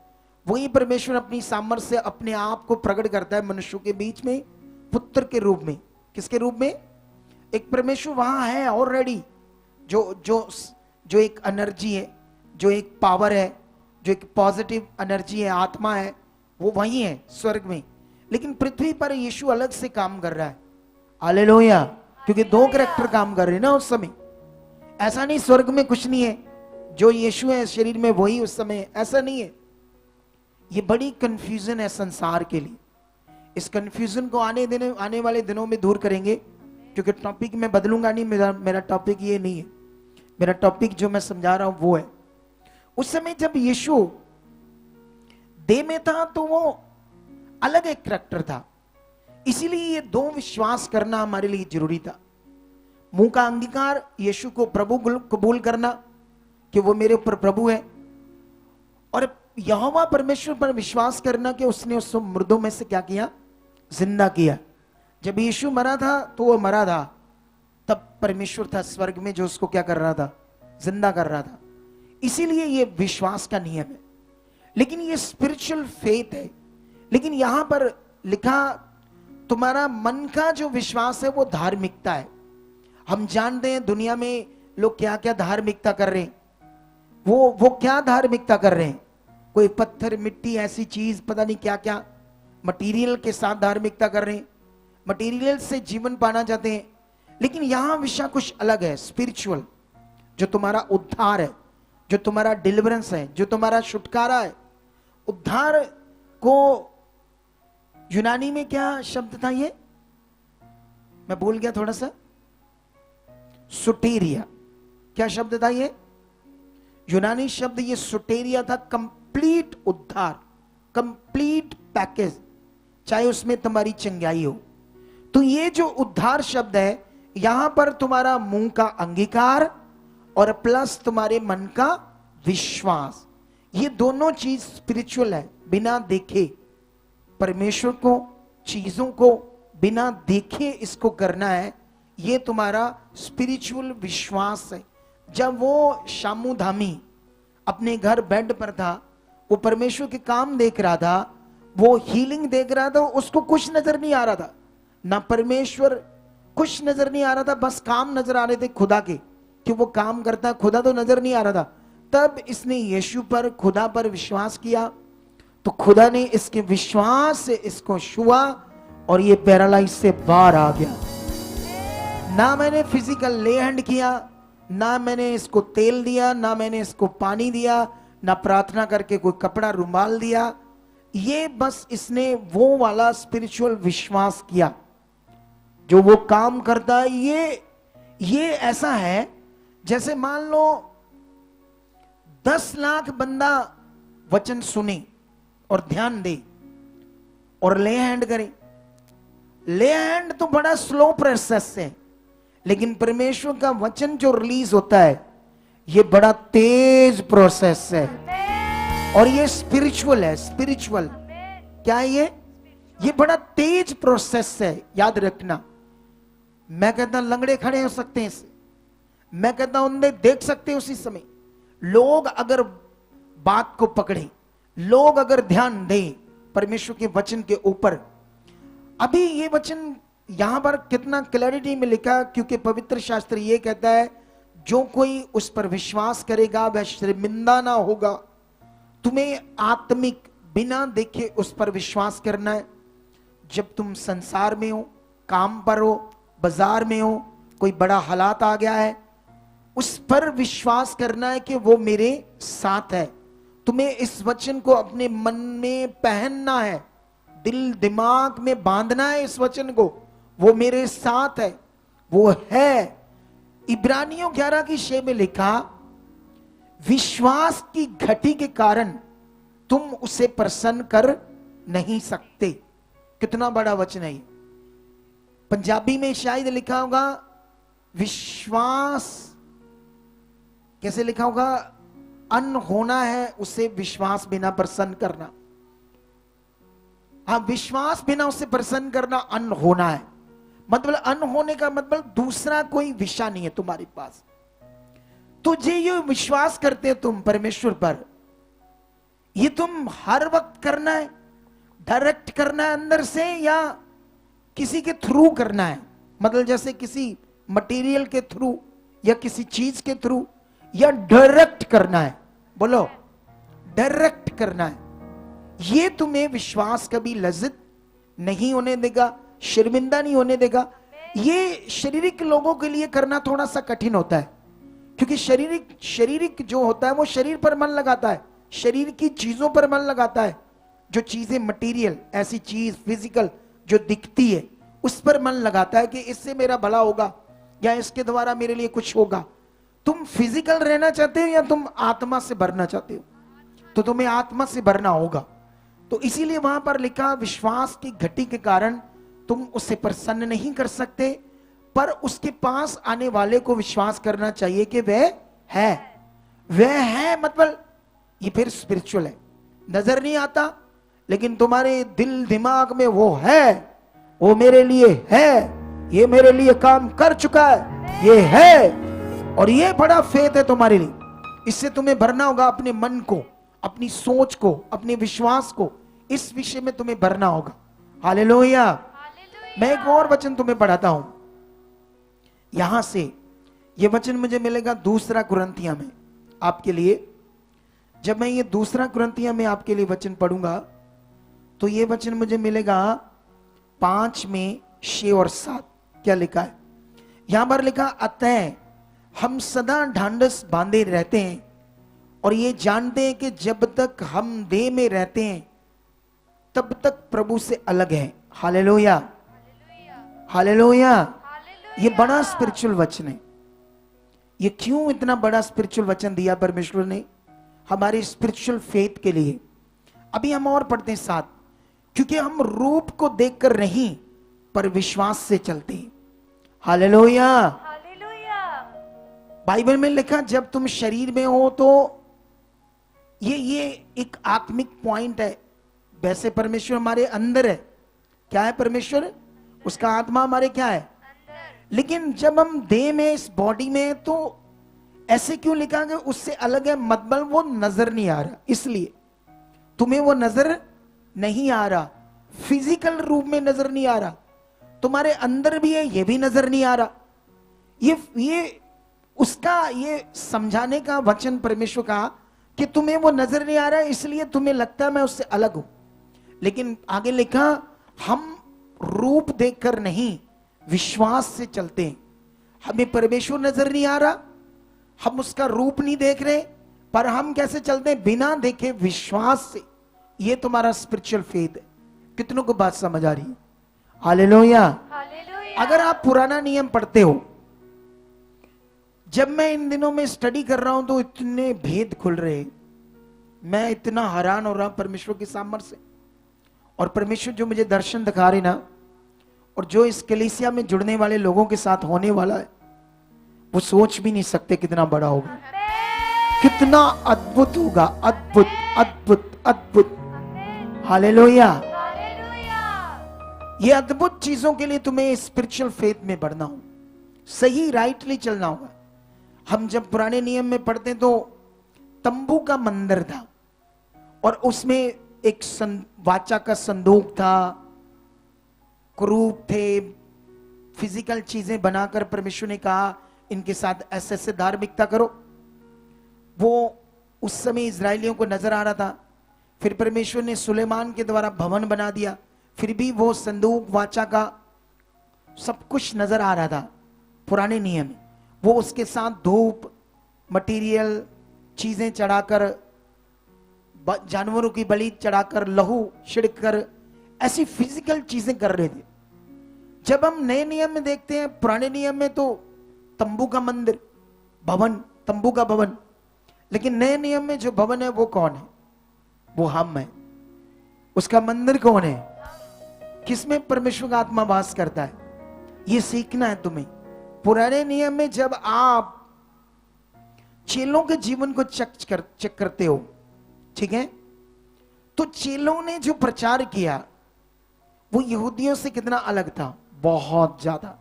वही परमेश्वर अपनी सामर्थ्य से अपने आप को प्रकट करता है मनुष्यों के बीच में पुत्र के रूप में। किसके रूप में? एक परमेश्वर वहां है ऑलरेडी, जो जो जो एक एनर्जी है, जो एक पावर है, जो एक पॉजिटिव एनर्जी है, आत्मा है, वो वही है स्वर्ग में। लेकिन पृथ्वी पर यीशु अलग से काम कर रहा है। हालेलुया। क्योंकि दो करैक्टर काम कर रहे हैं ना उस समय। ऐसा नहीं स्वर्ग में कुछ नहीं है, जो यीशु है शरीर में वही उस समय, ऐसा नहीं है। ये बड़ी कंफ्यूजन है संसार के लिए। इस कंफ्यूजन को आने वाले दिनों में दूर करेंगे, क्योंकि टॉपिक मैं बदलूंगा नहीं। मेरा टॉपिक ये नहीं है। मेरा टॉपिक जो मैं समझा रहा हूं वो है, उस समय जब यीशु देह में था तो वो अलग एक करैक्टर था। इसीलिए ये दो विश्वास करना हमारे लिए जरूरी था। मुंह का अंगीकार, यीशु को प्रभु कबूल करना कि वो मेरे ऊपर प्रभु है, और यहोवा परमेश्वर पर विश्वास करना कि उसने उसको मुर्दों में से क्या किया, जिंदा किया। जब यीशु मरा था तो वो मरा था, तब परमेश्वर था स्वर्ग में जो उसको क्या कर रहा था, जिंदा कर रहा था। इसीलिए ये विश्वास का नियम है। लेकिन ये स्पिरिचुअल फेथ है। लेकिन यहां पर लिखा तुम्हारा मन का जो विश्वास है वो धार्मिकता है। हम जानते हैं दुनिया में लोग क्या क्या धार्मिकता कर रहे हैं। वो क्या धार्मिकता कर रहे हैं, कोई पत्थर मिट्टी ऐसी चीज पता नहीं क्या क्या मटेरियल के साथ धार्मिकता कर रहे हैं, मटेरियल से जीवन पाना चाहते हैं। लेकिन यहां विषय कुछ अलग है, स्पिरिचुअल, जो तुम्हारा उद्धार है, जो तुम्हारा डिलीवरेंस है, जो तुम्हारा छुटकारा है। उद्धार को यूनानी में क्या शब्द था, ये मैं भूल गया थोड़ा सा, सुटेरिया। क्या शब्द था ये? यूनानी शब्द ये सुटेरिया था। कंप्लीट उद्धार, कंप्लीट पैकेज, चाहे उसमें तुम्हारी चंगाई हो। तो ये जो उद्धार शब्द है, यहां पर तुम्हारा मुंह का अंगीकार और प्लस तुम्हारे मन का विश्वास, ये दोनों चीज स्पिरिचुअल है। बिना देखे परमेश्वर को, चीजों को बिना देखे इसको करना है, ये तुम्हारा स्पिरिचुअल विश्वास है। जब वो शामू धामी अपने घर बेड पर था, वो परमेश्वर के काम देख रहा था, वो हीलिंग देख रहा था, उसको कुछ नजर नहीं आ रहा था, ना परमेश्वर कुछ नजर नहीं आ रहा था, बस काम नजर आ रहे थे खुदा के, कि वो काम करता है, खुदा तो नजर नहीं आ रहा था। तब इसने यीशु पर, खुदा पर विश्वास किया, तो खुदा ने इसके विश्वास से इसको छुआ और ये पैरालाइज से बाहर आ गया। ना मैंने फिजिकल ले हैंड किया, ना मैंने इसको तेल दिया, ना मैंने इसको पानी दिया, ना प्रार्थना करके कोई कपड़ा रुमाल दिया। ये बस इसने वो वाला स्पिरिचुअल विश्वास किया जो वो काम करता है। ये ऐसा है जैसे मान लो 10 लाख बंदा वचन सुने और ध्यान दे और ले हैंड करे। ले हैंड तो बड़ा स्लो प्रोसेस है, लेकिन परमेश्वर का वचन जो रिलीज होता है ये बड़ा तेज प्रोसेस है, और ये स्पिरिचुअल है। स्पिरिचुअल क्या है ये बड़ा तेज प्रोसेस है। याद रखना, मैं कहता लंगड़े खड़े हो सकते हैं इससे, मैं कहता अंधे देख सकते हैं उसी समय। लोग अगर बात को पकड़े, लोग अगर ध्यान दें परमेश्वर के वचन के ऊपर। अभी ये वचन यहां पर कितना क्लैरिटी में लिखा, क्योंकि पवित्र शास्त्र ये कहता है जो कोई उस पर विश्वास करेगा वह शर्मिंदा ना होगा। तुम्हें आत्मिक बिना देखे उस पर विश्वास करना है। जब तुम संसार में हो, काम पर हो, बाजार में हो, कोई बड़ा हालात आ गया है, उस पर विश्वास करना है कि वो मेरे साथ है। तुम्हें इस वचन को अपने मन में पहनना है, दिल दिमाग में बांधना है इस वचन को, वो मेरे साथ है, वो है। इब्रानियों 11 की 6 में लिखा, विश्वास की घटी के कारण तुम उसे प्रसन्न कर नहीं सकते। कितना बड़ा वचन है ये। पंजाबी में शायद लिखा होगा विश्वास, कैसे लिखा होगा, अन्न होना है उसे विश्वास बिना प्रसन्न करना। हाँ, विश्वास बिना उसे प्रसन्न करना अन्न होना है। मतलब अन्न होने का मतलब दूसरा कोई विषय नहीं है तुम्हारे पास। तो ये विश्वास करते हो तुम परमेश्वर पर, ये तुम हर वक्त करना है, डायरेक्ट करना है अंदर से या किसी के थ्रू करना है? मतलब जैसे किसी मटेरियल के थ्रू या किसी चीज के थ्रू, या डायरेक्ट करना है? बोलो, डायरेक्ट करना है। ये तुम्हें विश्वास कभी लज्जत नहीं होने देगा, शर्मिंदा नहीं होने देगा। ये शारीरिक लोगों के लिए करना थोड़ा सा कठिन होता है, क्योंकि शारीरिक जो होता है वो शरीर पर मन लगाता है, शरीर की चीजों पर मन लगाता है। जो चीजें मटेरियल, ऐसी चीज फिजिकल जो दिखती है, उस पर मन लगाता है कि इससे मेरा भला होगा या इसके द्वारा मेरे लिए कुछ होगा। तुम फिजिकल रहना चाहते हो या तुम आत्मा से भरना चाहते हो? तो तुम्हें आत्मा से भरना होगा। तो इसीलिए वहां पर लिखा विश्वास की घटी के कारण तुम उसे प्रसन्न नहीं कर सकते, पर उसके पास आने वाले को विश्वास करना चाहिए कि वह है। वह है मतलब ये फिर स्पिरिचुअल है, नजर नहीं आता लेकिन तुम्हारे दिल दिमाग में वो है, वो मेरे लिए है, ये मेरे लिए काम कर चुका है, ये है। और ये बड़ा फेथ है तुम्हारे लिए। इससे तुम्हें भरना होगा अपने मन को, अपनी सोच को, अपने विश्वास को, इस विषय में तुम्हें भरना होगा। हालेलुया। मैं एक और वचन तुम्हें पढ़ाता हूं यहां से। यह वचन मुझे मिलेगा दूसरा कुरिन्थियों में आपके लिए। जब मैं ये दूसरा कुरिन्थियों में आपके लिए वचन पढ़ूंगा तो ये वचन मुझे मिलेगा 5 में 6 और 7। क्या लिखा है यहां पर? लिखा, अतः हम सदा ढांढस बांधे रहते हैं और ये जानते हैं कि जब तक हम देह में रहते हैं तब तक प्रभु से अलग है। Hallelujah, hallelujah. ये बड़ा स्पिरिचुअल वचन है। ये क्यों इतना बड़ा स्पिरिचुअल वचन दिया परमेश्वर ने? हमारे स्पिरिचुअल फेथ के लिए। अभी हम और पढ़ते हैं 7। क्योंकि हम रूप को देखकर नहीं पर विश्वास से चलते हैं। Hallelujah, hallelujah. बाइबल में लिखा जब तुम शरीर में हो तो ये एक आत्मिक पॉइंट है। वैसे परमेश्वर हमारे अंदर है। क्या है परमेश्वर? उसका आत्मा हमारे क्या है? लेकिन जब हम देह में, इस बॉडी में, तो ऐसे क्यों लिखा कि उससे अलग है? मतलब वो नजर नहीं आ रहा, इसलिए तुम्हें वो नजर नहीं आ रहा, फिजिकल रूप में नजर नहीं आ रहा। तुम्हारे अंदर भी है, ये भी नजर नहीं आ रहा। ये उसका ये समझाने का वचन परमेश्वर का कि तुम्हें वो नजर नहीं आ रहा है, इसलिए तुम्हें लगता है मैं उससे अलग हूं। लेकिन आगे लिखा, हम रूप देखकर नहीं विश्वास से चलते हैं। हमें परमेश्वर नजर नहीं आ रहा, हम उसका रूप नहीं देख रहे, पर हम कैसे चलते हैं? बिना देखे विश्वास से। ये तुम्हारा स्पिरिचुअल फेथ है। कितनों को बात समझ आ रही है? हालेलुया। अगर आप पुराना नियम पढ़ते हो, जब मैं इन दिनों में स्टडी कर रहा हूं तो इतने भेद खुल रहे, मैं इतना हैरान हो रहा परमेश्वर के सामर्थ्य से। और परमेश्वर जो मुझे दर्शन दिखा रहे ना, और जो इस कलीसिया में जुड़ने वाले लोगों के साथ होने वाला है, वो सोच भी नहीं सकते कितना बड़ा होगा, कितना अद्भुत होगा। अद्भुत, अद्भुत, अद्भुत। हालेलुया। ये अद्भुत चीजों के लिए तुम्हें स्पिरिचुअल फेथ में बढ़ना हो, सही राइटली चलना होगा। हम जब पुराने नियम में पढ़ते तो तंबू का मंदिर था और उसमें एक वाचा का संदूक था, क्रूप थे, फिजिकल चीजें बनाकर परमेश्वर ने कहा इनके साथ ऐसे ऐसे धार्मिकता करो। वो उस समय इजरायलियों को नजर आ रहा था। फिर परमेश्वर ने सुलेमान के द्वारा भवन बना दिया, फिर भी वो संदूक वाचा का सब कुछ नजर आ रहा था पुराने नियम में। वो उसके साथ धूप, मटेरियल चीजें चढ़ाकर, जानवरों की बलि चढ़ाकर, लहू छिड़कर, ऐसी फिजिकल चीजें कर रहे थे। जब हम नए नियम में देखते हैं, पुराने नियम में तो तंबू का मंदिर, भवन, तंबू का भवन। लेकिन नए नियम में जो भवन है वो कौन है? वो हम है। उसका मंदिर कौन है? किसमें परमेश्वर का आत्मा वास करता है? ये सीखना है तुम्हें। पुराने नियम में जब आप चेलों के जीवन को चेक करते हो, ठीक है, तो चेलों ने जो प्रचार किया वो यहूदियों से कितना अलग था? बहुत ज्यादा।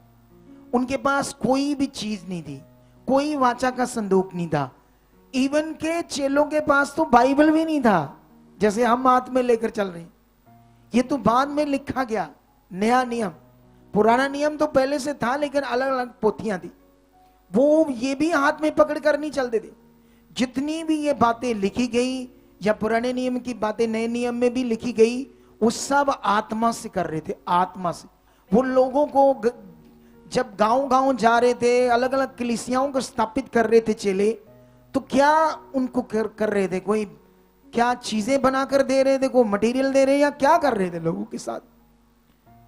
उनके पास कोई भी चीज नहीं थी, कोई वाचा का संदूक नहीं था। इवन के चेलों के पास तो बाइबल भी नहीं था जैसे हम हाथ में लेकर चल रहे हैं। ये तो बाद में लिखा गया नया नियम। पुराना नियम तो पहले से था, लेकिन अलग अलग पोथियां थी, वो ये भी हाथ में पकड़ कर नहीं चलते थे। जितनी भी ये बातें लिखी गई या पुराने नियम की बातें नए नियम में भी लिखी गई, वो सब आत्मा से कर रहे थे, आत्मा से। वो लोगों को जब गांव गांव जा रहे थे, अलग अलग कलीसियाओं को स्थापित कर रहे थे चेले, तो क्या उनको कर रहे थे? कोई क्या चीजें बनाकर दे रहे थे, कोई मटेरियल दे रहे, या क्या कर रहे थे लोगों के साथ?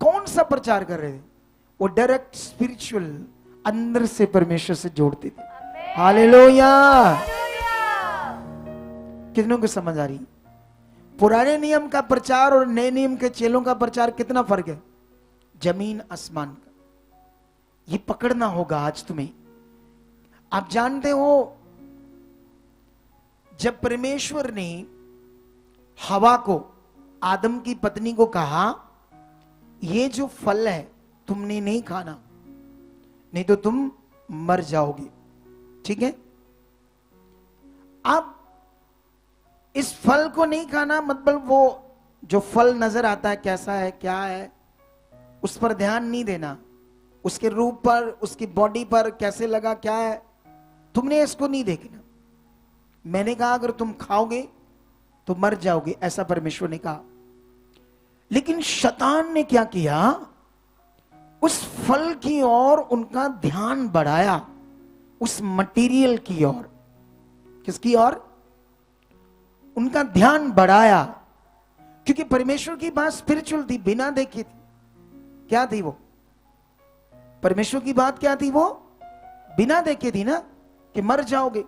कौन सा प्रचार कर रहे थे? वो डायरेक्ट स्पिरिचुअल अंदर से परमेश्वर से जोड़ते थे। हालेलुया। कितनों को समझ आ रही? पुराने नियम का प्रचार और नए नियम के चेलों का प्रचार कितना फर्क है? जमीन आसमान का। ये पकड़ना होगा आज तुम्हें। आप जानते हो, जब परमेश्वर ने हवा को, आदम की पत्नी को कहा, ये जो फल है तुमने नहीं खाना, नहीं तो तुम मर जाओगे, ठीक है? अब इस फल को नहीं खाना मतलब वो जो फल नजर आता है कैसा है, क्या है, उस पर ध्यान नहीं देना। उसके रूप पर, उसकी बॉडी पर कैसे लगा, क्या है, तुमने इसको नहीं देखना। मैंने कहा अगर तुम खाओगे तो मर जाओगे, ऐसा परमेश्वर ने कहा। लेकिन शैतान ने क्या किया? उस फल की ओर उनका ध्यान बढ़ाया, उस मटेरियल की ओर। किसकी ओर? उनका ध्यान बढ़ाया, क्योंकि परमेश्वर की बात स्पिरिचुअल थी, बिना देखे थी। क्या थी वो? परमेश्वर की बात क्या थी? वो बिना देखे थी ना, कि मर जाओगे।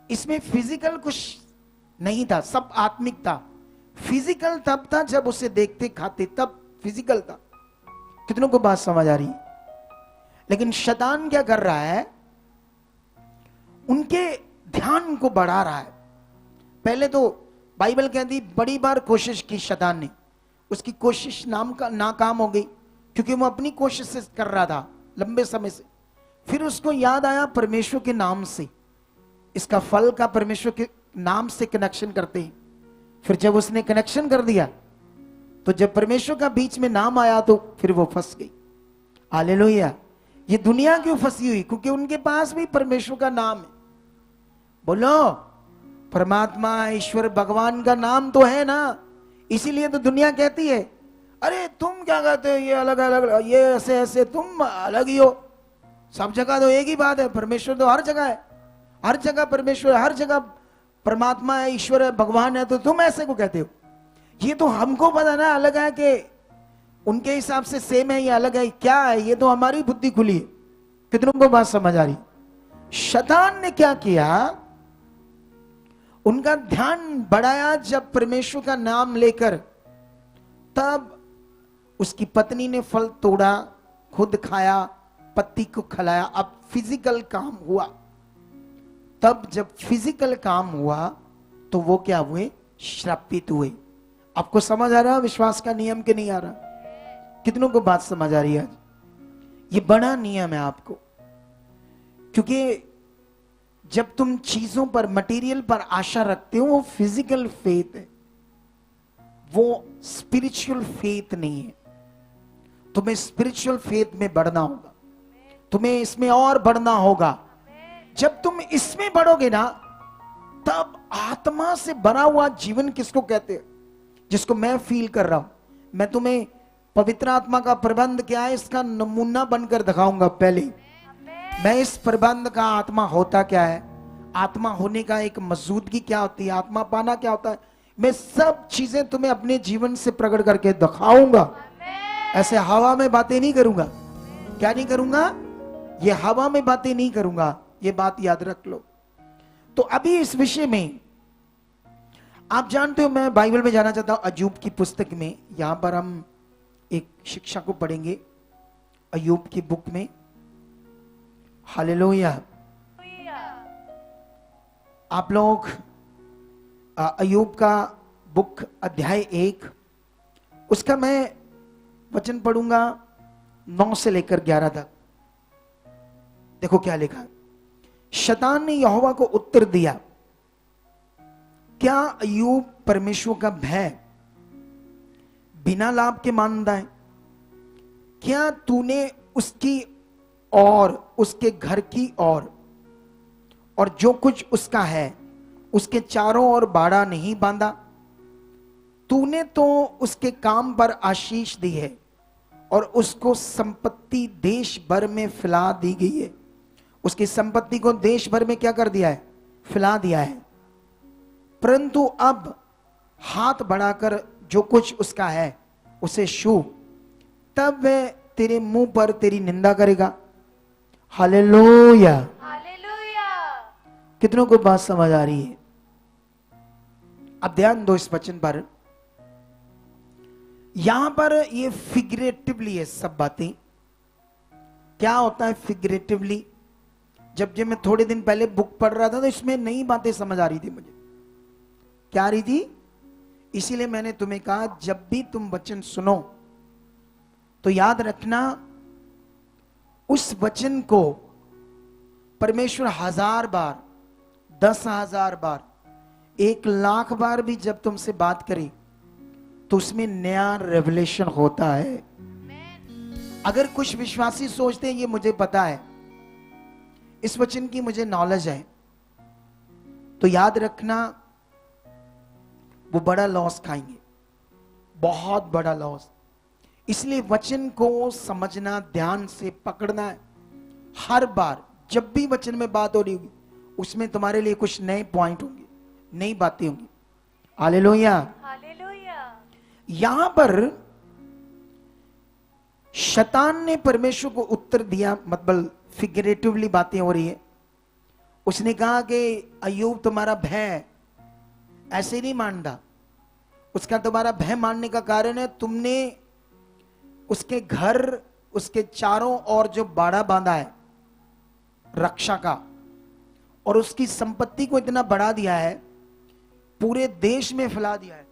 इसमें फिजिकल कुछ नहीं था, सब आत्मिक था। फिजिकल तब था जब उसे देखते खाते, तब फिजिकल था। कितनों को बात समझ आ रही? लेकिन शैतान क्या कर रहा है? उनके ध्यान को बढ़ा रहा है। पहले तो बाइबल कहती बड़ी बार कोशिश की शैतान ने, उसकी कोशिश नाकाम हो गई, क्योंकि वो अपनी कोशिश से कर रहा था लंबे समय से। फिर उसको याद आया परमेश्वर के नाम से, इसका फल का परमेश्वर के नाम से कनेक्शन करते हैं। फिर जब उसने कनेक्शन कर दिया, तो जब परमेश्वर का बीच में नाम आया तो फिर वो फंस गई। हालेलुया। ये दुनिया क्यों फंसी हुई? क्योंकि उनके पास भी परमेश्वर का नाम है। बोलो, परमात्मा, ईश्वर, भगवान का नाम तो है ना। इसीलिए तो दुनिया कहती है, अरे तुम क्या कहते हो, ये अलग अलग, ये ऐसे ऐसे, तुम अलग ही हो। सब जगह तो एक ही बात है, परमेश्वर तो हर जगह है, हर जगह परमेश्वर, हर जगह परमात्मा है, ईश्वर है, भगवान है, तो तुम ऐसे को कहते हो। ये तो हमको पता ना अलग है, कि उनके हिसाब से सेम है या अलग है, क्या है, ये तो हमारी बुद्धि खुली है। कितनों को बात समझ आ रही? शैतान ने क्या किया? उनका ध्यान बढ़ाया जब परमेश्वर का नाम लेकर, तब उसकी पत्नी ने फल तोड़ा, खुद खाया, पति को खिलाया। अब फिजिकल काम हुआ। तब जब फिजिकल काम हुआ तो वो क्या हुए? श्रापित हुए। आपको समझ आ रहा विश्वास का नियम के नहीं आ रहा? कितनों को बात समझ आ रही है? आज ये बड़ा नियम है आपको, क्योंकि जब तुम चीजों पर, मटेरियल पर आशा रखते हो, वो फिजिकल फेथ है, वो स्पिरिचुअल फेथ नहीं है। तुम्हें स्पिरिचुअल फेथ में बढ़ना होगा, तुम्हें इसमें और बढ़ना होगा। जब तुम इसमें बढ़ोगे ना, तब आत्मा से भरा हुआ जीवन किसको कहते हैं? जिसको मैं फील कर रहा हूं। मैं तुम्हें पवित्र आत्मा का प्रबंध क्या है इसका नमूना बनकर दिखाऊंगा। पहले मैं इस प्रबंध का आत्मा होता क्या है, आत्मा होने का एक मौजूदगी क्या होती है, आत्मा पाना क्या होता है, मैं सब चीजें तुम्हें अपने जीवन से प्रकट करके दिखाऊंगा। ऐसे हवा में बातें नहीं करूंगा। क्या नहीं करूंगा? ये हवा में बातें नहीं करूंगा, ये बात याद रख लो। तो अभी इस विषय में आप जानते हो मैं बाइबल में जाना चाहता हूं अय्यूब की पुस्तक में। यहां पर हम एक शिक्षा को पढ़ेंगे अय्यूब की बुक में। हालेलुया। आप लोग अय्यूब का बुक अध्याय 1 उसका मैं वचन पढ़ूंगा 9 से लेकर 11 तक। देखो क्या लिखा है। शैतान ने यहोवा को उत्तर दिया, क्या अय्यूब परमेश्वर का भय बिना लाभ के मानता है? क्या तूने उसकी और उसके घर की और जो कुछ उसका है उसके चारों ओर बाड़ा नहीं बांधा? तूने तो उसके काम पर आशीष दी है और उसको संपत्ति देश भर में फैला दी गई है। उसकी संपत्ति को देश भर में क्या कर दिया है? फैला दिया है। परंतु अब हाथ बढ़ाकर जो कुछ उसका है उसे छू, तब वह तेरे मुंह पर तेरी निंदा करेगा। हालेलुया। हालेलुया। कितनों को बात समझ आ रही है? अब ध्यान दो इस वचन पर। यहां पर ये फिगरेटिवली है सब बातें। क्या होता है फिगरेटिवली? जब मैं थोड़े दिन पहले बुक पढ़ रहा था तो इसमें नई बातें समझ आ रही थी मुझे। क्या आ रही थी? इसीलिए मैंने तुम्हें कहा जब भी तुम वचन सुनो तो याद रखना उस वचन को परमेश्वर 1000 बार, 10,000 बार, 1,00,000 बार भी जब तुमसे बात करे तो उसमें नया रेवलेशन होता है। अगर कुछ विश्वासी सोचते हैं ये मुझे पता है, इस वचन की मुझे नॉलेज है, तो याद रखना वो बड़ा लॉस खाएंगे, बहुत बड़ा लॉस। इसलिए वचन को समझना, ध्यान से पकड़ना है। हर बार जब भी वचन में बात हो रही होगी उसमें तुम्हारे लिए कुछ नए पॉइंट होंगे, नई बातें होंगी। हालेलुया। हालेलुया। यहां पर शैतान ने परमेश्वर को उत्तर दिया, मतलब फिगरेटिवली बातें हो रही है। उसने कहा कि अय्यूब तुम्हारा भय ऐसे नहीं मानता। उसका तुम्हारा भय मानने का कारण है तुमने उसके घर, उसके चारों ओर जो बाड़ा बांधा है रक्षा का, और उसकी संपत्ति को इतना बढ़ा दिया है, पूरे देश में फैला दिया है,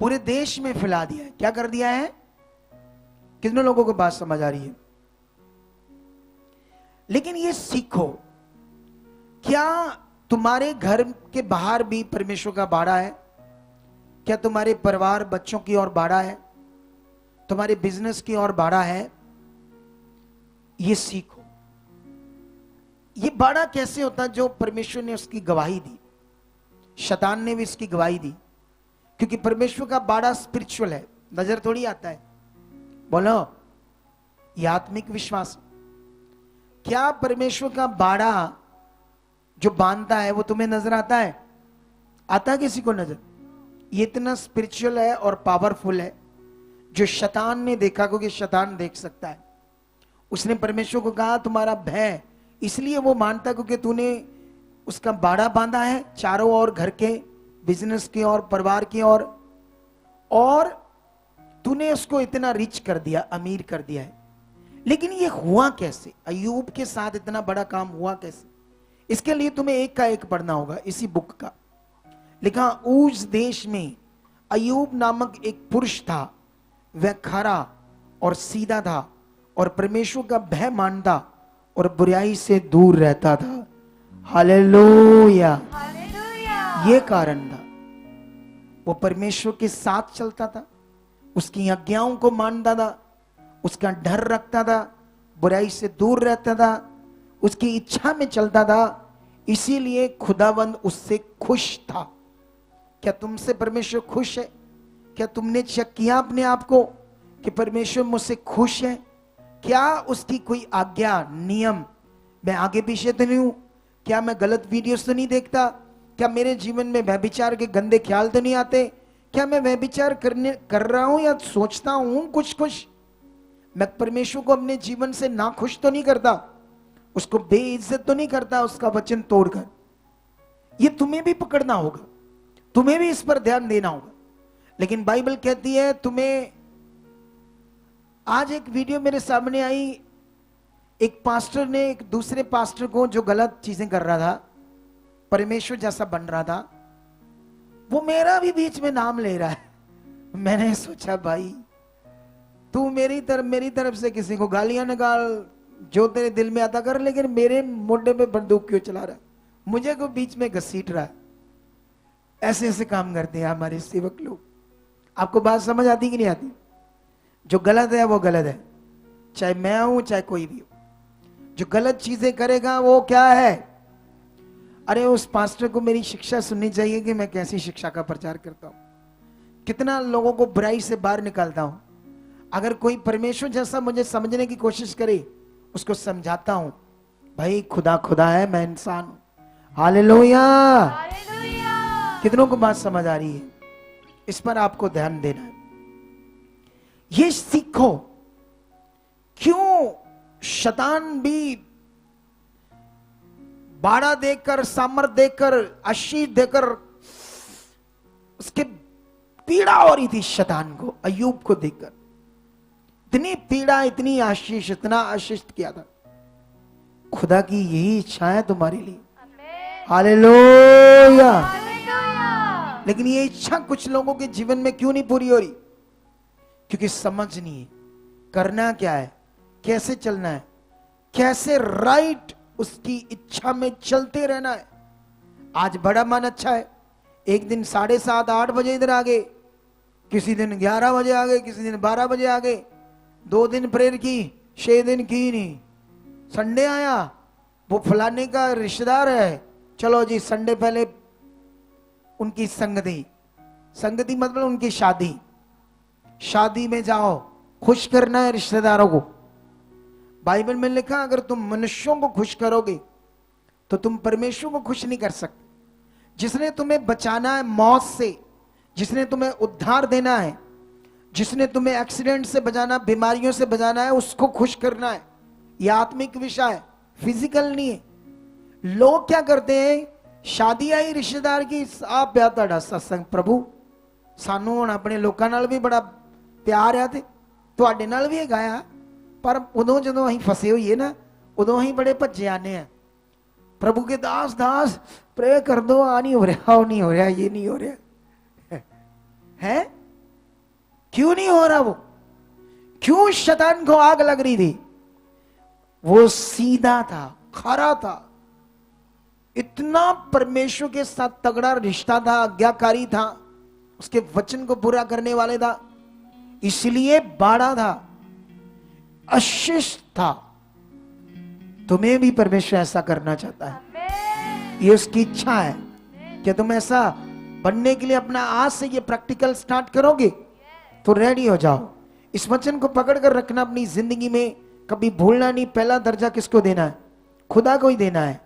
पूरे देश में फैला दिया है। क्या कर दिया है? कितने लोगों को बात समझ आ रही है? लेकिन ये सीखो, क्या तुम्हारे घर के बाहर भी परमेश्वर का बाड़ा है? क्या तुम्हारे परिवार, बच्चों की ओर बाड़ा है? तुम्हारे बिजनेस की ओर बाड़ा है? ये सीखो। ये बाड़ा कैसे होता है? जो परमेश्वर ने उसकी गवाही दी, शैतान ने भी इसकी गवाही दी, क्योंकि परमेश्वर का बाड़ा स्पिरिचुअल है, नजर थोड़ी आता है। बोलो, ये आत्मिक विश्वास। क्या परमेश्वर का बाड़ा जो बांधता है वो तुम्हें नजर आता है? आता है किसी को नजर? ये इतना स्पिरिचुअल है और पावरफुल है जो शैतान ने देखा, क्योंकि शैतान देख सकता है। उसने परमेश्वर को कहा तुम्हारा भय, इसलिए वो मानता क्योंकि तूने उसका बाड़ा बांधा है चारों ओर, घर के, बिजनेस की ओर, परिवार की ओर, और तूने उसको इतना रिच कर दिया, अमीर कर दिया है। लेकिन ये हुआ कैसे? अय्यूब के साथ इतना बड़ा काम हुआ कैसे? इसके लिए तुम्हें एक का एक पढ़ना होगा। इसी बुक का लिखा, ऊज देश में अय्यूब नामक एक पुरुष था। वह खरा और सीधा था और परमेश्वर का भय मानता और बुराई से दूर रहता था। हालेलुया। हालेलुया। ये कारण था, वो परमेश्वर के साथ चलता था, उसकी आज्ञाओं को मानता था, उसका डर रखता था, बुराई से दूर रहता था, उसकी इच्छा में चलता था। इसीलिए खुदावंद उससे खुश था। क्या तुमसे परमेश्वर खुश है? क्या तुमने चेक किया अपने आप को कि परमेश्वर मुझसे खुश है? क्या उसकी कोई आज्ञा, नियम मैं आगे पीछे तो नहीं हूं? क्या मैं गलत वीडियोस तो नहीं देखता? क्या मेरे जीवन में व्यभिचार के गंदे ख्याल तो नहीं आते? क्या मैं व्यभिचार कर रहा हूं या सोचता हूं कुछ? मैं परमेश्वर को अपने जीवन से नाखुश तो नहीं करता? उसको बेइज्जत तो नहीं करता उसका वचन तोड़कर? ये तुम्हें भी पकड़ना होगा, तुम्हें भी इस पर ध्यान देना होगा। लेकिन बाइबल कहती है तुम्हें, आज एक वीडियो मेरे सामने आई, एक पास्टर ने एक दूसरे पास्टर को जो गलत चीजें कर रहा था, परमेश्वर जैसा बन रहा था, वो मेरा भी बीच में नाम ले रहा है। मैंने सोचा भाई तू मेरी तरफ से किसी को गालियां निकाल, जो तेरे दिल में आता कर, लेकिन मेरे मोढे पे बंदूक क्यों चला रहा है, मुझे को बीच में घसीट रहा है। ऐसे ऐसे काम करते हैं हमारे सेवक लोग। आपको बात समझ आती कि नहीं आती? जो गलत है वो गलत है, चाहे मैं हूं चाहे कोई भी हो। जो गलत चीजें करेगा वो क्या है? अरे उस पास्टर को मेरी शिक्षा सुननी चाहिए कि मैं कैसी शिक्षा का प्रचार करता हूं, कितना लोगों को बुराई से बाहर निकालता हूं। अगर कोई परमेश्वर जैसा मुझे समझने की कोशिश करे, उसको समझाता हूं भाई खुदा खुदा है, मैं इंसान हूं। हालेलुया। हालेलुया। कितनों को बात समझ आ रही है? इस पर आपको ध्यान देना है। ये सीखो क्यों शैतान भी बाड़ा देकर, सामर्थ देकर, आशीष देकर, उसके पीड़ा हो रही थी शैतान को, अय्यूब को देखकर इतनी पीड़ा, इतनी आशीष, इतना आशीष किया था। खुदा की यही इच्छा है तुम्हारे लिए। हालेलुया। हालेलुया। लेकिन ये इच्छा कुछ लोगों के जीवन में क्यों नहीं पूरी हो रही? क्योंकि समझ नहीं है करना क्या है, कैसे चलना है, कैसे राइट उसकी इच्छा में चलते रहना है। आज बड़ा मन अच्छा है, एक दिन 7:30 8 बजे इधर आ गए, किसी दिन 11 बजे आ गए, किसी दिन 12 बजे आ गए, 2 दिन प्रेयर की, 6 दिन की नहीं। संडे आया, वो फलाने का रिश्तेदार है, चलो जी संडे पहले उनकी संगति मतलब उनकी शादी में जाओ, खुश करना है रिश्तेदारों को। बाइबल में लिखा अगर तुम मनुष्यों को खुश करोगे तो तुम परमेश्वर को खुश नहीं कर सकते। जिसने तुम्हें बचाना है मौत से, जिसने तुम्हें उद्धार देना है, जिसने तुम्हें एक्सीडेंट से बचाना, बीमारियों से बचाना है, उसको खुश करना है। यह आत्मिक विषय है, फिजिकल नहीं है। लोग क्या करते हैं, शादी आई रिश्तेदार की, आप ब्याह तुहाडा सत्संग प्रभु सानू हुण अपने लोकां नाल भी बड़ा प्यार है ते तुहाडे नाल भी गाया, पर उदों जदों असीं फसे होइए ना, उदों असीं बड़े भज्जे आने हैं। प्रभु के दास प्रे कर दो, आ नहीं हो रहा, वो नहीं हो रहा, ये नहीं हो रहा है। क्यों नहीं हो रहा? वो क्यों? शैतान को आग लग रही थी। वो सीधा था, खरा था, इतना परमेश्वर के साथ तगड़ा रिश्ता था, आज्ञाकारी था, उसके वचन को पूरा करने वाले था, इसलिए बाड़ा था, आशीष था। तुम्हें भी परमेश्वर ऐसा करना चाहता है, ये उसकी इच्छा है कि तुम ऐसा बनने के लिए अपना आज से ये प्रैक्टिकल स्टार्ट करोगे तो रेडी हो जाओ। इस वचन को पकड़ कर रखना अपनी जिंदगी में, कभी भूलना नहीं। पहला दर्जा किसको देना है? खुदा को ही देना है।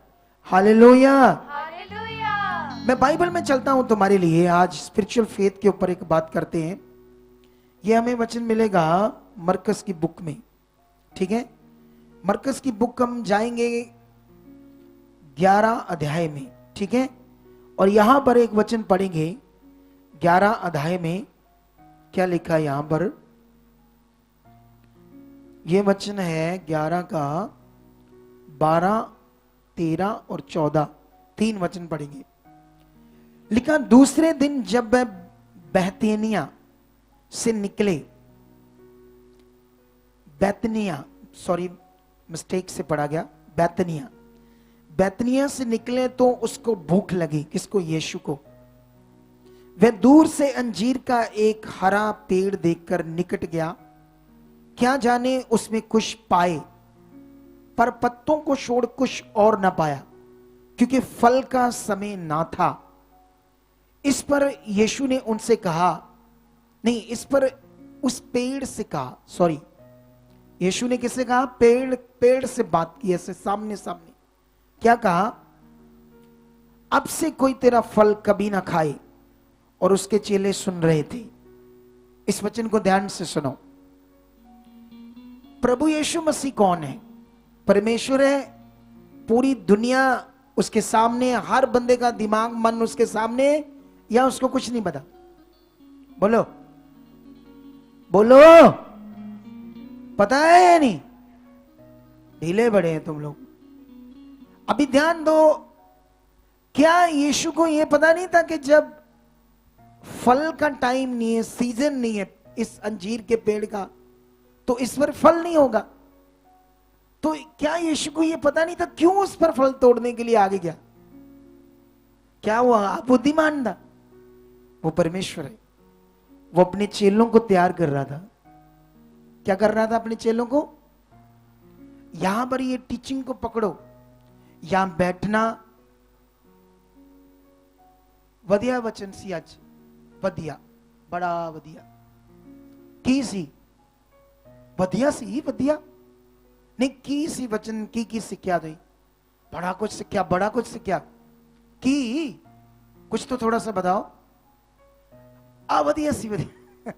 हालेलुया। हालेलुया। मैं बाइबल में चलता हूं तुम्हारे लिए। आज स्पिरिचुअल फेथ के ऊपर एक बात करते हैं। यह हमें वचन मिलेगा मरकस की बुक में, ठीक है? मरकस की बुक हम जाएंगे 11 अध्याय में, ठीक है? और यहां पर एक वचन पढ़ेंगे 11 अध्याय में। क्या लिखा है यहां पर? यह वचन है 11 का 12, 13 और 14, 3 वचन पढ़ेंगे। लिखा, दूसरे दिन जब वह बेतनिया से निकले, मिस्टेक से पढ़ा गया, बेतनिया से निकले तो उसको भूख लगी। किसको? यीशु को। वह दूर से अंजीर का एक हरा पेड़ देखकर निकट गया, क्या जाने उसमें कुछ पाए, पर पत्तों को छोड़ कुछ और न पाया, क्योंकि फल का समय ना था। इस पर यीशु ने उनसे कहा, नहीं, इस पर उस पेड़ से कहा, सॉरी, यीशु ने किससे कहा? पेड़ से बात की, ऐसे सामने सामने। क्या कहा? अब से कोई तेरा फल कभी ना खाए। और उसके चेले सुन रहे थे। इस वचन को ध्यान से सुनो। प्रभु यीशु मसीह कौन है? परमेश्वर है। पूरी दुनिया उसके सामने हर बंदे का दिमाग मन उसके सामने, या उसको कुछ नहीं पता? बोलो बोलो, पता है या नहीं? ढीले बड़े हैं तुम लोग। अभी ध्यान दो, क्या यीशु को यह पता नहीं था कि जब फल का टाइम नहीं है, सीजन नहीं है इस अंजीर के पेड़ का, तो इस पर फल नहीं होगा? तो क्या यीशु को यह पता नहीं था? क्यों उस पर फल तोड़ने के लिए आगे गया? क्या वो बुद्धिमान था? वो परमेश्वर है। वो अपने चेलों को तैयार कर रहा था। क्या कर रहा था अपने चेलों को? यहां पर ये टीचिंग को पकड़ो, यहां बैठना वधिया वचन सी, आज वधिया, बड़ा वधिया की सी, वधिया सी, वधिया नहीं की सी वचन की सिक्ख्या दई, बड़ा कुछ सिक्ख्या, बड़ा कुछ सिक्ख्या की, कुछ तो थोड़ा सा बताओ। वधिया सी, वधिया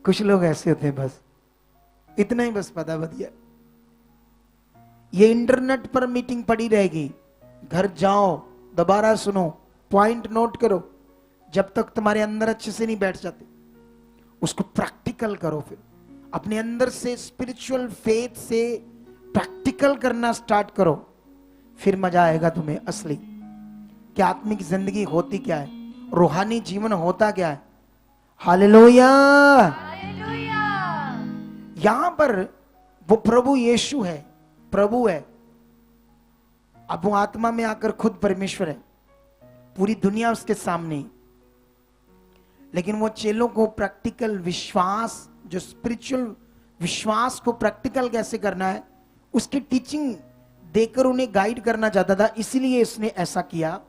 कुछ लोग ऐसे होते हैं, बस इतना ही बस पता वधिया। ये इंटरनेट पर मीटिंग पड़ी रहेगी, घर जाओ दोबारा सुनो, पॉइंट नोट करो, जब तक तुम्हारे अंदर अच्छे से नहीं बैठ जाते उसको प्रैक्टिकल करो। फिर अपने अंदर से स्पिरिचुअल फेथ से प्रैक्टिकल करना स्टार्ट करो, फिर मजा आएगा तुम्हें असली कि आत्मिक जिंदगी होती क्या है, रूहानी जीवन होता क्या है। हालेलुया। हालेलुया। यहां पर वो प्रभु यीशु है, प्रभु है। अब वो आत्मा में आकर खुद परमेश्वर है, पूरी दुनिया उसके सामने, लेकिन वो चेलों को प्रैक्टिकल विश्वास, जो स्पिरिचुअल विश्वास को प्रैक्टिकल कैसे करना है उसकी टीचिंग देकर उन्हें गाइड करना चाहता था। इसीलिए इसने ऐसा किया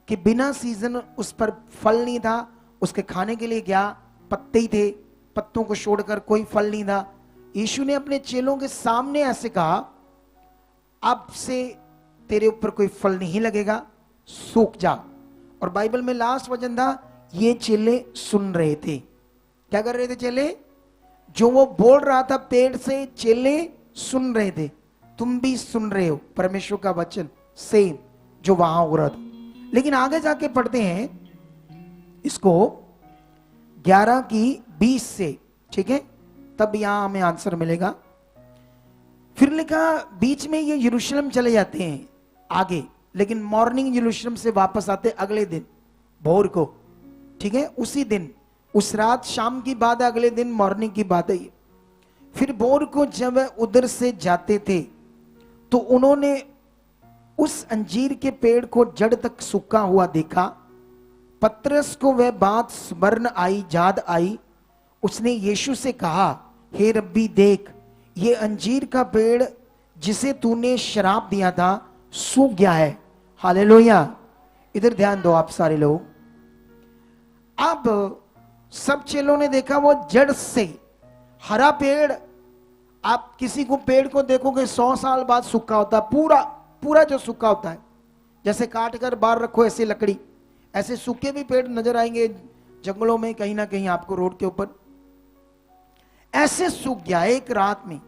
कि बिना सीजन उस पर फल नहीं था, उसके खाने के लिए क्या पत्ते ही थे, पत्तों को छोड़कर कोई फल नहीं था। यीशु ने अपने चेलों के सामने ऐसे कहा, अब से तेरे ऊपर कोई फल नहीं लगेगा, सूख जा। और बाइबल में लास्ट वचन था, ये चेले सुन रहे थे। क्या कर रहे थे चेले? जो वो बोल रहा था पेड़ से, चेले सुन रहे थे। तुम भी सुन रहे हो परमेश्वर का वचन, सेम जो वहां हो रहा था। लेकिन आगे जाके पढ़ते हैं इसको 11:20 से, ठीक है, तब यहां हमें आंसर मिलेगा। फिर लिखा, बीच में ये यरूशलेम चले जाते हैं आगे, लेकिन मॉर्निंग यरूशलेम से वापस आते अगले दिन भोर को, ठीक है, उसी दिन, उस रात शाम की बात है, अगले दिन मॉर्निंग की बात है। फिर भोर को जब उधर से जाते थे तो उन्होंने उस अंजीर के पेड़ को जड़ तक सूखा हुआ देखा। पतरस को वह बात स्मरण आई, याद आई। उसने यीशु से कहा, हे रब्बी देख, ये अंजीर का पेड़ जिसे तूने शराब दिया था सूख गया है। हालेलुया। इधर ध्यान दो आप सारे लोग। अब सब चेलों ने देखा वो जड़ से हरा पेड़। आप किसी को पेड़ को देखोगे 100 साल बाद सूखा होता है, पूरा पूरा जो सूखा होता है, जैसे काट कर बाहर रखो ऐसे लकड़ी, ऐसे सूखे भी पेड़ नजर आएंगे जंगलों में कहीं ना कहीं आपको रोड के ऊपर, ऐसे सूख गया एक रात में।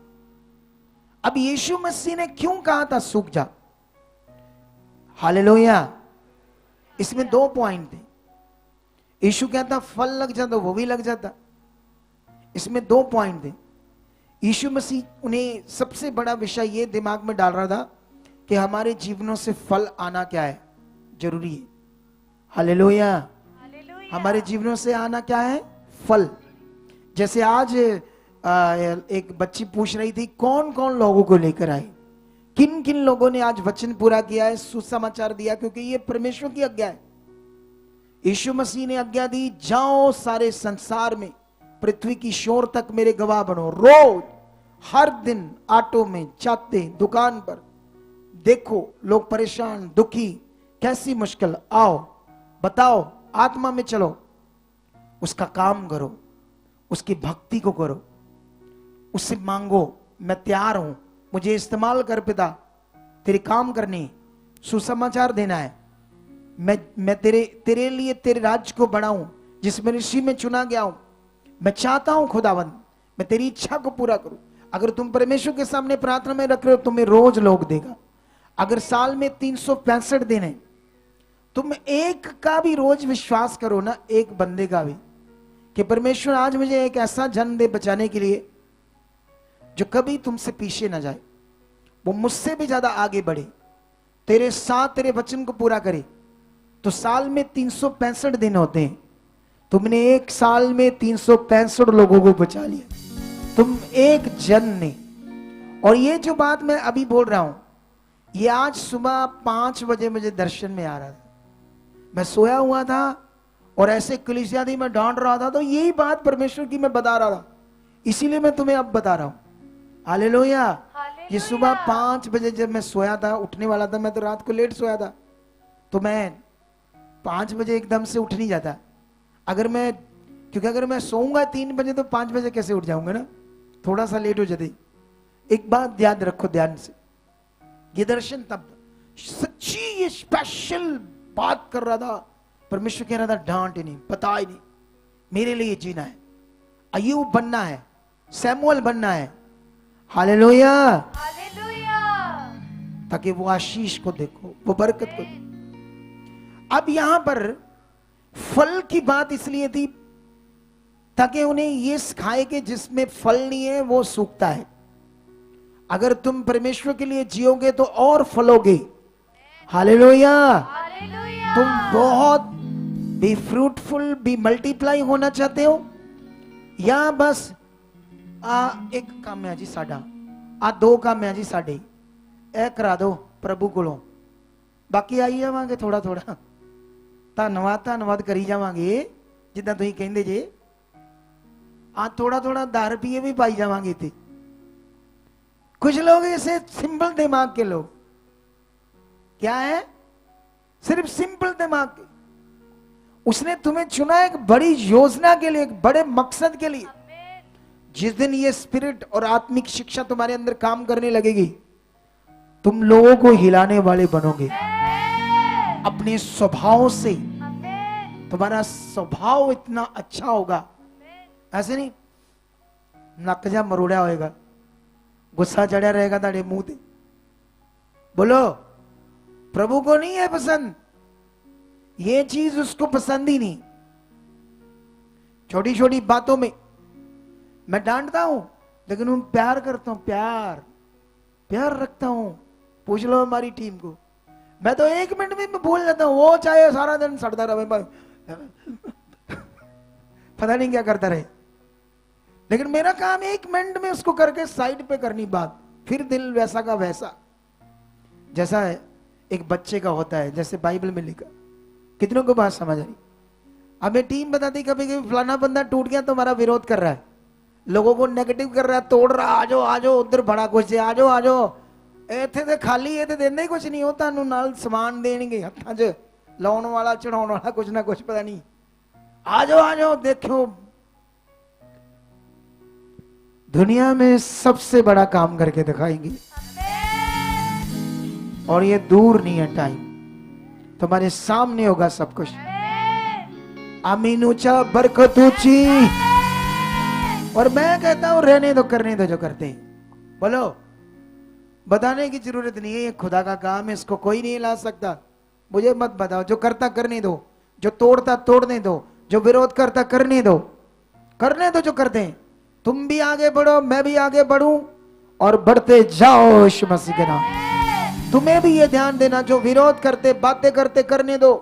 अब यीशु मसीह ने क्यों कहा था सूख जा? हालेलुया। इसमें 2 पॉइंट थे। यीशु कहता फल लग जाता, वो भी लग जाता। इसमें 2 पॉइंट थे। यीशु मसीह उन्हें सबसे बड़ा विषय ये दिमाग में डाल रहा था कि हमारे जीवनों से फल आना क्या है, जरूरी है। हालेलुया। हमारे जीवनों से आना क्या है? फल। जैसे आज एक बच्ची पूछ रही थी, कौन कौन लोगों को लेकर आए, किन किन लोगों ने आज वचन पूरा किया है, सुसमाचार दिया, क्योंकि ये परमेश्वर की आज्ञा है। यीशु मसीह ने आज्ञा दी, जाओ सारे संसार में, पृथ्वी की शोर तक मेरे गवाह बनो। रोज हर दिन ऑटो में जाते, दुकान पर देखो लोग परेशान, दुखी, कैसी मुश्किल, आओ बताओ, आत्मा में चलो, उसका काम करो, उसकी भक्ति को करो, उससे मांगो, मैं तैयार हूं, मुझे इस्तेमाल कर पिता, तेरे काम करने, सुसमाचार देना है। मैं तेरे लिए तेरे राज्य को बढ़ाऊं जिस मिनिस्ट्री में चुना गया हूं। मैं चाहता हूं खुदावंद, मैं तेरी इच्छा को पूरा करूं। अगर तुम परमेश्वर के सामने प्रार्थना में रख रहे हो, तुम्हें रोज लोग देगा। अगर साल में 365 दिन है, तुम एक का भी रोज विश्वास करो ना, एक बंदे का भी, कि परमेश्वर आज मुझे एक ऐसा जन दे बचाने के लिए जो कभी तुमसे पीछे ना जाए, वो मुझसे भी ज्यादा आगे बढ़े, तेरे साथ तेरे वचन को पूरा करे। तो साल में 365 दिन होते हैं, तुमने एक साल में 365 लोगों को बचा लिया, तुम एक जन ने। और ये जो बात मैं अभी बोल रहा हूं, ये आज सुबह 5 बजे मुझे दर्शन में आ रहा था। मैं सोया हुआ था और ऐसे कलीसिया थी, मैं डांट रहा था, तो यही बात परमेश्वर की मैं बता रहा था, इसीलिए मैं तुम्हें अब बता रहा हूं। हालेलुया। ये सुबह 5 बजे जब मैं सोया था, उठने वाला था, मैं तो रात को लेट सोया था, तो मैं 5 बजे एकदम से उठ नहीं जाता। क्योंकि अगर मैं सोऊंगा 3 बजे तो 5 बजे कैसे उठ जाऊंगा ना, थोड़ा सा लेट हो जाती। एक बात याद रखो ध्यान से, ये दर्शन तब सच्ची ये स्पेशल बात कर रहा था, परमेश्वर कह रहा था डांट ही नहीं, पता ही नहीं, मेरे लिए जीना है, अय्यूब बनना है, सैमुअल बनना है। Hallelujah, hallelujah. ताकि वो आशीष को देखो, वो बरकत को देखो। अब यहां पर फल की बात इसलिए थी ताकि उन्हें ये सिखाए कि जिसमें फल नहीं है वो सूखता है। अगर तुम परमेश्वर के लिए जियोगे तो और फलोगे। हालेलुया। हालेलुया। तुम बहुत बी फ्रूटफुल, बी मल्टीप्लाई होना चाहते हो, या बस एक काम है जी साडा, 2 काम है जी साडे, ए करा दो प्रभु कोलों, बाकी आई जावांगे थोड़ा थोड़ा, धन्यवाद करी जावांगे जिद्दां तुसीं कहंदे जे, थोड़ा थोड़ा 10 रुपये भी पाई जावांगे इत्थे। कुछ लोग ऐसे सिंपल दिमाग के लोग, क्या है, सिर्फ सिंपल दिमाग के। उसने तुम्हें चुना एक बड़ी योजना के लिए, एक बड़े मकसद के लिए। जिस दिन ये स्पिरिट और आत्मिक शिक्षा तुम्हारे अंदर काम करने लगेगी, तुम लोगों को हिलाने वाले बनोगे अपने स्वभाव से। तुम्हारा स्वभाव इतना अच्छा होगा, ऐसे नहीं नक जा मरोड़ा होएगा, गुस्सा चढ़ा रहेगा ताड़े मुंह पे। बोलो, प्रभु को नहीं है पसंद ये चीज, उसको पसंद ही नहीं। छोटी छोटी बातों में मैं डांटता हूं, लेकिन उन प्यार करता हूं, प्यार रखता हूं। पूछ लो हमारी टीम को, मैं तो 1 मिनट में मैं भूल जाता हूं, वो चाहे सारा दिन सड़ता रहे, पता नहीं क्या करता रहे, लेकिन मेरा काम 1 मिनट में उसको करके साइड पे करनी बात, फिर दिल वैसा का वैसा। जैसा एक बच्चे का होता है, जैसे बाइबल में लिखा, कितनों को बात समझ आई। हमें टीम बताती कभी कभी फलाना बंदा टूट गया तो हमारा विरोध कर रहा है, लोगों को नेगेटिव कर रहा है, तोड़ रहा, आजो उधर बड़ा कुछ है, आजो इत्थे ते खाली है, देना ही कुछ नहीं हो, तुहानू नाल समान देणगे हत्थां 'च लाउण वाला चढ़ाउण वाला कुछ ना कुछ, पता नहीं, आजो देखो। दुनिया में सबसे बड़ा काम करके दिखाएंगे, और ये दूर नहीं है टाइम, तुम्हारे सामने होगा सब कुछ। आमीन ऊंचा, बरकत ऊंची। और मैं कहता हूं रहने दो, करने दो जो करते हैं। बोलो, बताने की जरूरत नहीं है, ये खुदा का काम है, इसको कोई नहीं ला सकता। मुझे मत बताओ, जो करता करने दो, जो तोड़ता तोड़ने दो, जो विरोध करता करने दो जो करते हैं। तुम भी आगे बढ़ो, मैं भी आगे बढ़ूं, और बढ़ते जाओ यीशु मसीह के नाम। तुम्हें भी ये ध्यान देना, जो विरोध करते, बातें करते करने दो,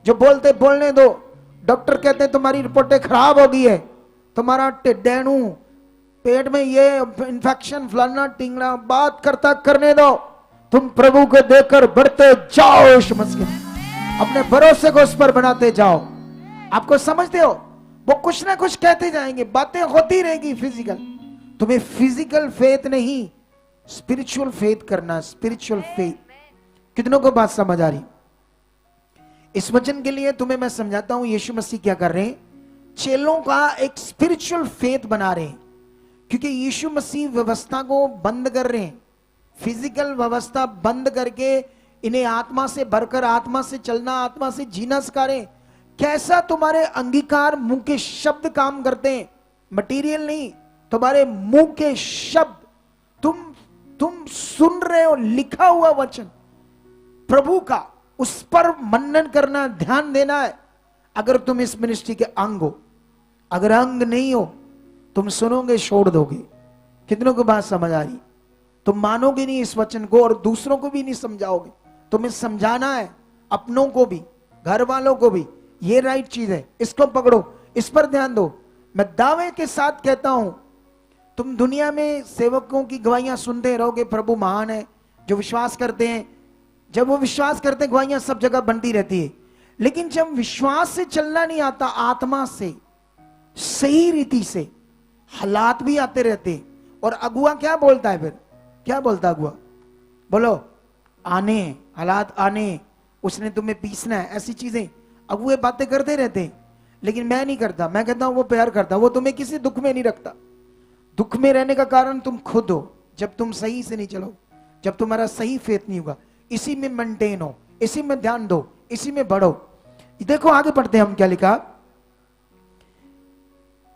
जो बोलते बोलने दो। डॉक्टर कहते हैं तुम्हारी रिपोर्टें खराब हो गई है, तुम्हारा टिड्डेणु, पेट में ये इंफेक्शन, फलाना टिंगड़ा, बात करता करने दो। तुम प्रभु को देखकर बढ़ते जाओ यीशु मसीह, अपने भरोसे को उस पर बनाते जाओ। आपको समझते हो, वो कुछ ना कुछ कहते जाएंगे, बातें होती रहेगी फिजिकल। तुम्हें फिजिकल फेथ नहीं, स्पिरिचुअल फेथ करना, स्पिरिचुअल फेथ। कितनों को बात समझ आ रही? इस वचन के लिए तुम्हें मैं समझाता हूं, यीशु मसीह क्या कर रहे हैं, चेलों का एक स्पिरिचुअल फेथ बना रहे हैं। क्योंकि यीशु मसीह व्यवस्था को बंद कर रहे हैं, फिजिकल व्यवस्था बंद करके इन्हें आत्मा से भरकर, आत्मा से चलना, आत्मा से जीना सिखा रहे हैं। कैसा तुम्हारे अंगीकार, मुंह के शब्द काम करते हैं, मटेरियल नहीं, तुम्हारे मुंह के शब्द। तुम सुन रहे हो लिखा हुआ वचन, प्रभु का, उस पर मनन करना, ध्यान देना है। अगर तुम इस मिनिस्ट्री के अंग हो, अगर अंग नहीं हो, तुम सुनोगे छोड़ दोगे। कितनों को बात समझ आ रही? तुम मानोगे नहीं इस वचन को और दूसरों को भी नहीं समझाओगे। तुम्हें समझाना है, अपनों को भी, घर वालों को भी। ये राइट चीज है, इसको पकड़ो, इस पर ध्यान दो। मैं दावे के साथ कहता हूं, तुम दुनिया में सेवकों की गवाहियां सुनते रहोगे, प्रभु महान है, जो विश्वास करते हैं। जब वो विश्वास करते हैं, गवाहियां सब जगह बनती रहती है। लेकिन जब विश्वास से चलना नहीं आता, आत्मा से, सही रीति से, हालात भी आते रहते। और अगुआ क्या बोलता है फिर? क्या बोलता अगुआ? बोलो, आने, हालात आने, उसने तुम्हें पीसना है, ऐसी चीजें अगुए बातें करते रहते हैं। लेकिन मैं नहीं करता, मैं कहता हूं वो प्यार करता, वो तुम्हें किसी दुख में नहीं रखता। दुख में रहने का कारण तुम खुद हो, जब तुम सही से नहीं चलो, जब तुम्हारा सही फेथ नहीं होगा। इसी में मेंटेन हो, इसी में ध्यान दो, इसी में बढ़ो। देखो आगे पढ़ते हैं हम, क्या लिखा।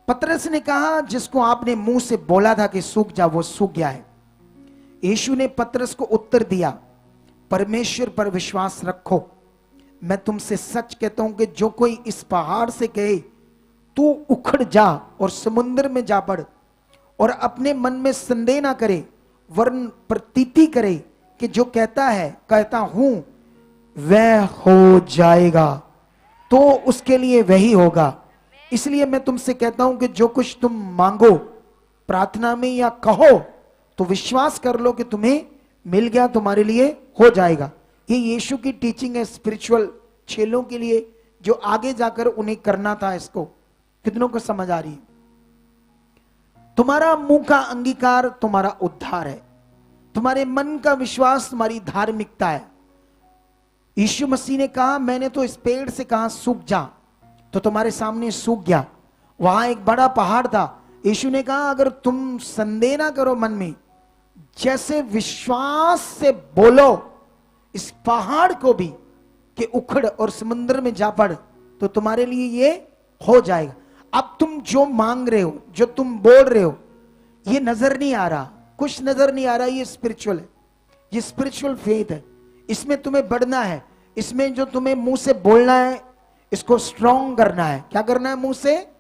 पतरस ने कहा, जिसको आपने मुंह से बोला था कि सूख जा, वो सूख गया है। यीशु ने पतरस को उत्तर दिया, परमेश्वर पर विश्वास रखो। मैं तुमसे सच कहता हूं कि जो कोई इस पहाड़ से कहे तू उखड़ जा और समुद्र में जा पड़, और अपने मन में संदेह ना करे, वरन प्रतीति करे कि जो कहता हूं वह हो जाएगा, तो उसके लिए वही होगा। इसलिए मैं तुमसे कहता हूं कि जो कुछ तुम मांगो प्रार्थना में या कहो, तो विश्वास कर लो कि तुम्हें मिल गया, तुम्हारे लिए हो जाएगा। ये यीशु की टीचिंग है स्पिरिचुअल चेलों के लिए, जो आगे जाकर उन्हें करना था। इसको कितनों को समझ आ रही है? तुम्हारा मुंह का अंगीकार तुम्हारा उद्धार है, तुम्हारे मन का विश्वास तुम्हारी धार्मिकता है। यीशु मसीह ने कहा, मैंने तो इस पेड़ से कहा सूख जा, तो तुम्हारे सामने सूख गया। वहां एक बड़ा पहाड़ था। यीशु ने कहा, अगर तुम संदेह ना करो मन में, जैसे विश्वास से बोलो इस पहाड़ को भी कि उखड़ और समुद्र में जा पड़, तो तुम्हारे लिए ये हो जाएगा। अब तुम जो मांग रहे हो, जो तुम बोल रहे हो, ये नजर नहीं आ रहा, कुछ नजर नहीं आ रहा, ये स्पिरिचुअल है, ये स्पिरिचुअल फेथ है। इसमें तुम्हें बढ़ना है, इसमें जो तुम्हें मुंह से बोलना है, इसको स्ट्रॉन्ग करना है। क्या करना है? मुंह से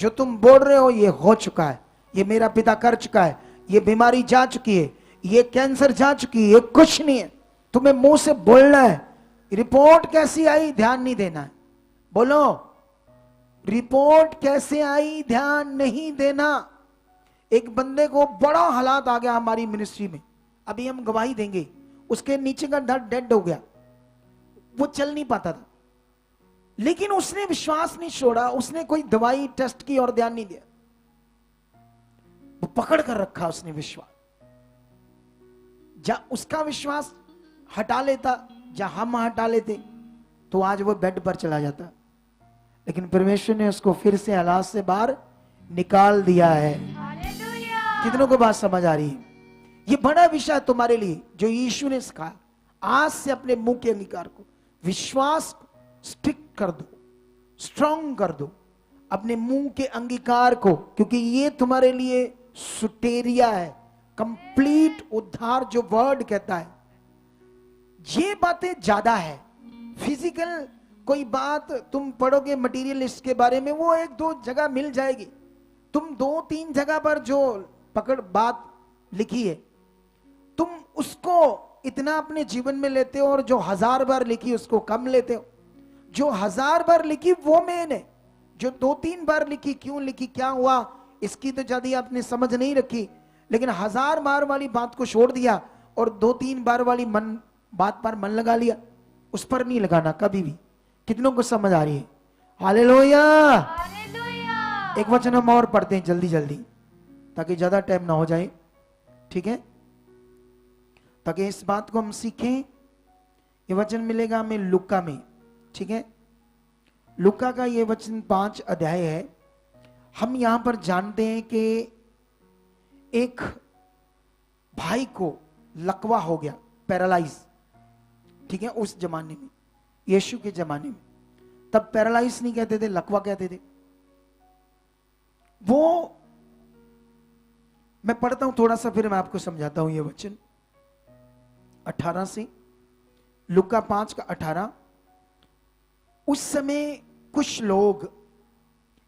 जो तुम बोल रहे हो, ये हो चुका है, ये मेरा पिता कर चुका है, ये बीमारी जा चुकी है, ये कैंसर जा चुकी है, ये कुछ नहीं है। तुम्हें मुंह से बोलना है। रिपोर्ट कैसी आई, ध्यान नहीं देना है। बोलो, रिपोर्ट कैसे आई, ध्यान नहीं देना। एक बंदे को बड़ा हालात आ गया हमारी मिनिस्ट्री में, अभी हम गवाही देंगे, उसके नीचे का धड़ डेड हो गया, वो चल नहीं पाता था। लेकिन उसने विश्वास नहीं छोड़ा, उसने कोई दवाई टेस्ट की और ध्यान नहीं दिया, वो पकड़ कर रखा उसने विश्वास। जा उसका विश्वास हटा लेता, जा हम हटा लेते, तो आज वो बेड पर चला जाता। लेकिन परमेश्वर ने उसको फिर से हालात से बाहर निकाल दिया है। हालेलुया। कितनों को बात समझ आ रही है? ये बड़ा विषय है तुम्हारे लिए, जो यीशु ने सिखाया। आज से अपने मुंह के अंगीकार को, विश्वास स्टिक कर दो, स्ट्रॉन्ग कर दो अपने मुंह के अंगीकार को, क्योंकि ये तुम्हारे लिए सुटेरिया है, कंप्लीट उद्धार जो वर्ड कहता है। ये बातें ज्यादा है। फिजिकल कोई बात तुम पढ़ोगे मटेरियलिस्ट के बारे में, वो एक दो जगह मिल जाएगी। तुम दो तीन जगह पर जो पकड़ बात लिखी है, तुम उसको इतना अपने जीवन में लेते हो, और जो 1000 बार लिखी उसको कम लेते हो। जो 1000 बार लिखी वो मेन है, जो 2-3 बार लिखी, क्यों लिखी, क्या हुआ, इसकी तो ज्यादा आपने समझ नहीं रखी। लेकिन 1000 बार वाली बात को छोड़ दिया और 2-3 बार वाली बात पर मन लगा लिया, उस पर नहीं लगाना कभी भी। कितनों को समझ आ रही है? हालेलुया। हालेलुया। एक वचन हम और पढ़ते हैं जल्दी जल्दी, ताकि ज्यादा टाइम ना हो जाए, ठीक है? ताकि इस बात को हम सीखें। ये वचन मिलेगा हमें लूका में, ठीक है? लूका का ये वचन 5 अध्याय है। हम यहां पर जानते हैं कि एक भाई को लकवा हो गया, पैरालाइज, ठीक है? उस जमाने में, यीशु के जमाने में, तब पैरालाइज नहीं कहते थे, लकवा कहते थे। वो मैं पढ़ता हूं थोड़ा सा, फिर मैं आपको समझाता हूं ये वचन 18 से। लूका 5:18। उस समय कुछ लोग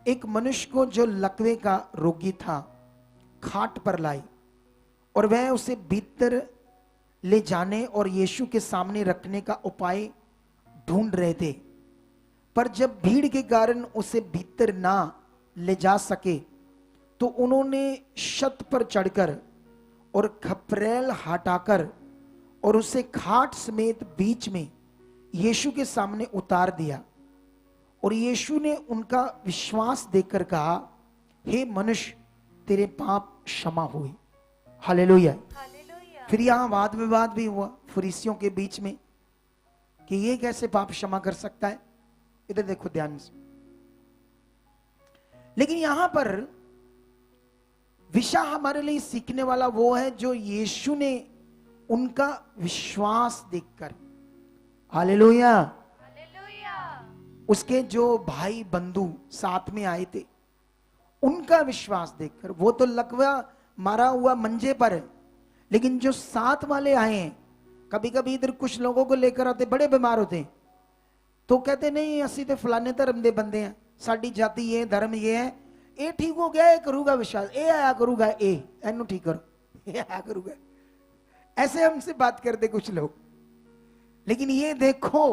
एक मनुष्य को जो लकवे का रोगी था खाट पर लाए और वह उसे भीतर ले जाने और यीशु के सामने रखने का उपाय ढूंढ रहे थे। पर जब भीड़ के कारण उसे भीतर ना ले जा सके तो उन्होंने छत पर चढ़कर और खपरेल हटाकर और उसे खाट समेत बीच में यीशु के सामने उतार दिया। और यीशु ने उनका विश्वास देखकर कहा, हे मनुष्य, तेरे पाप क्षमा हुए। हालेलुया। हालेलुया। फिर यहां वाद विवाद भी हुआ फरीसियों के बीच में कि ये कैसे पाप क्षमा कर सकता है। इधर देखो ध्यान से। लेकिन यहां पर विषय हमारे लिए सीखने वाला वो है जो यीशु ने उनका विश्वास देखकर, हालेलुया, हालेलुया। उसके जो भाई बंधु साथ में आए थे उनका विश्वास देखकर, वो तो लकवा मारा हुआ मंजे पर है, लेकिन जो साथ वाले आए हैं, कभी कभी इधर कुछ लोगों को लेकर आते बड़े बीमार होते हैं तो कहते नहीं असी तो फलाने धर्म के बंदे हैं, साड़ी जाति ये धर्म ये है, ये ठीक हो गया, ये करूंगा विश्वास, ये आया करूंगा, एनू ठीक करो, ये आया करूंगा। ऐसे हमसे बात करते कुछ लोग। लेकिन ये देखो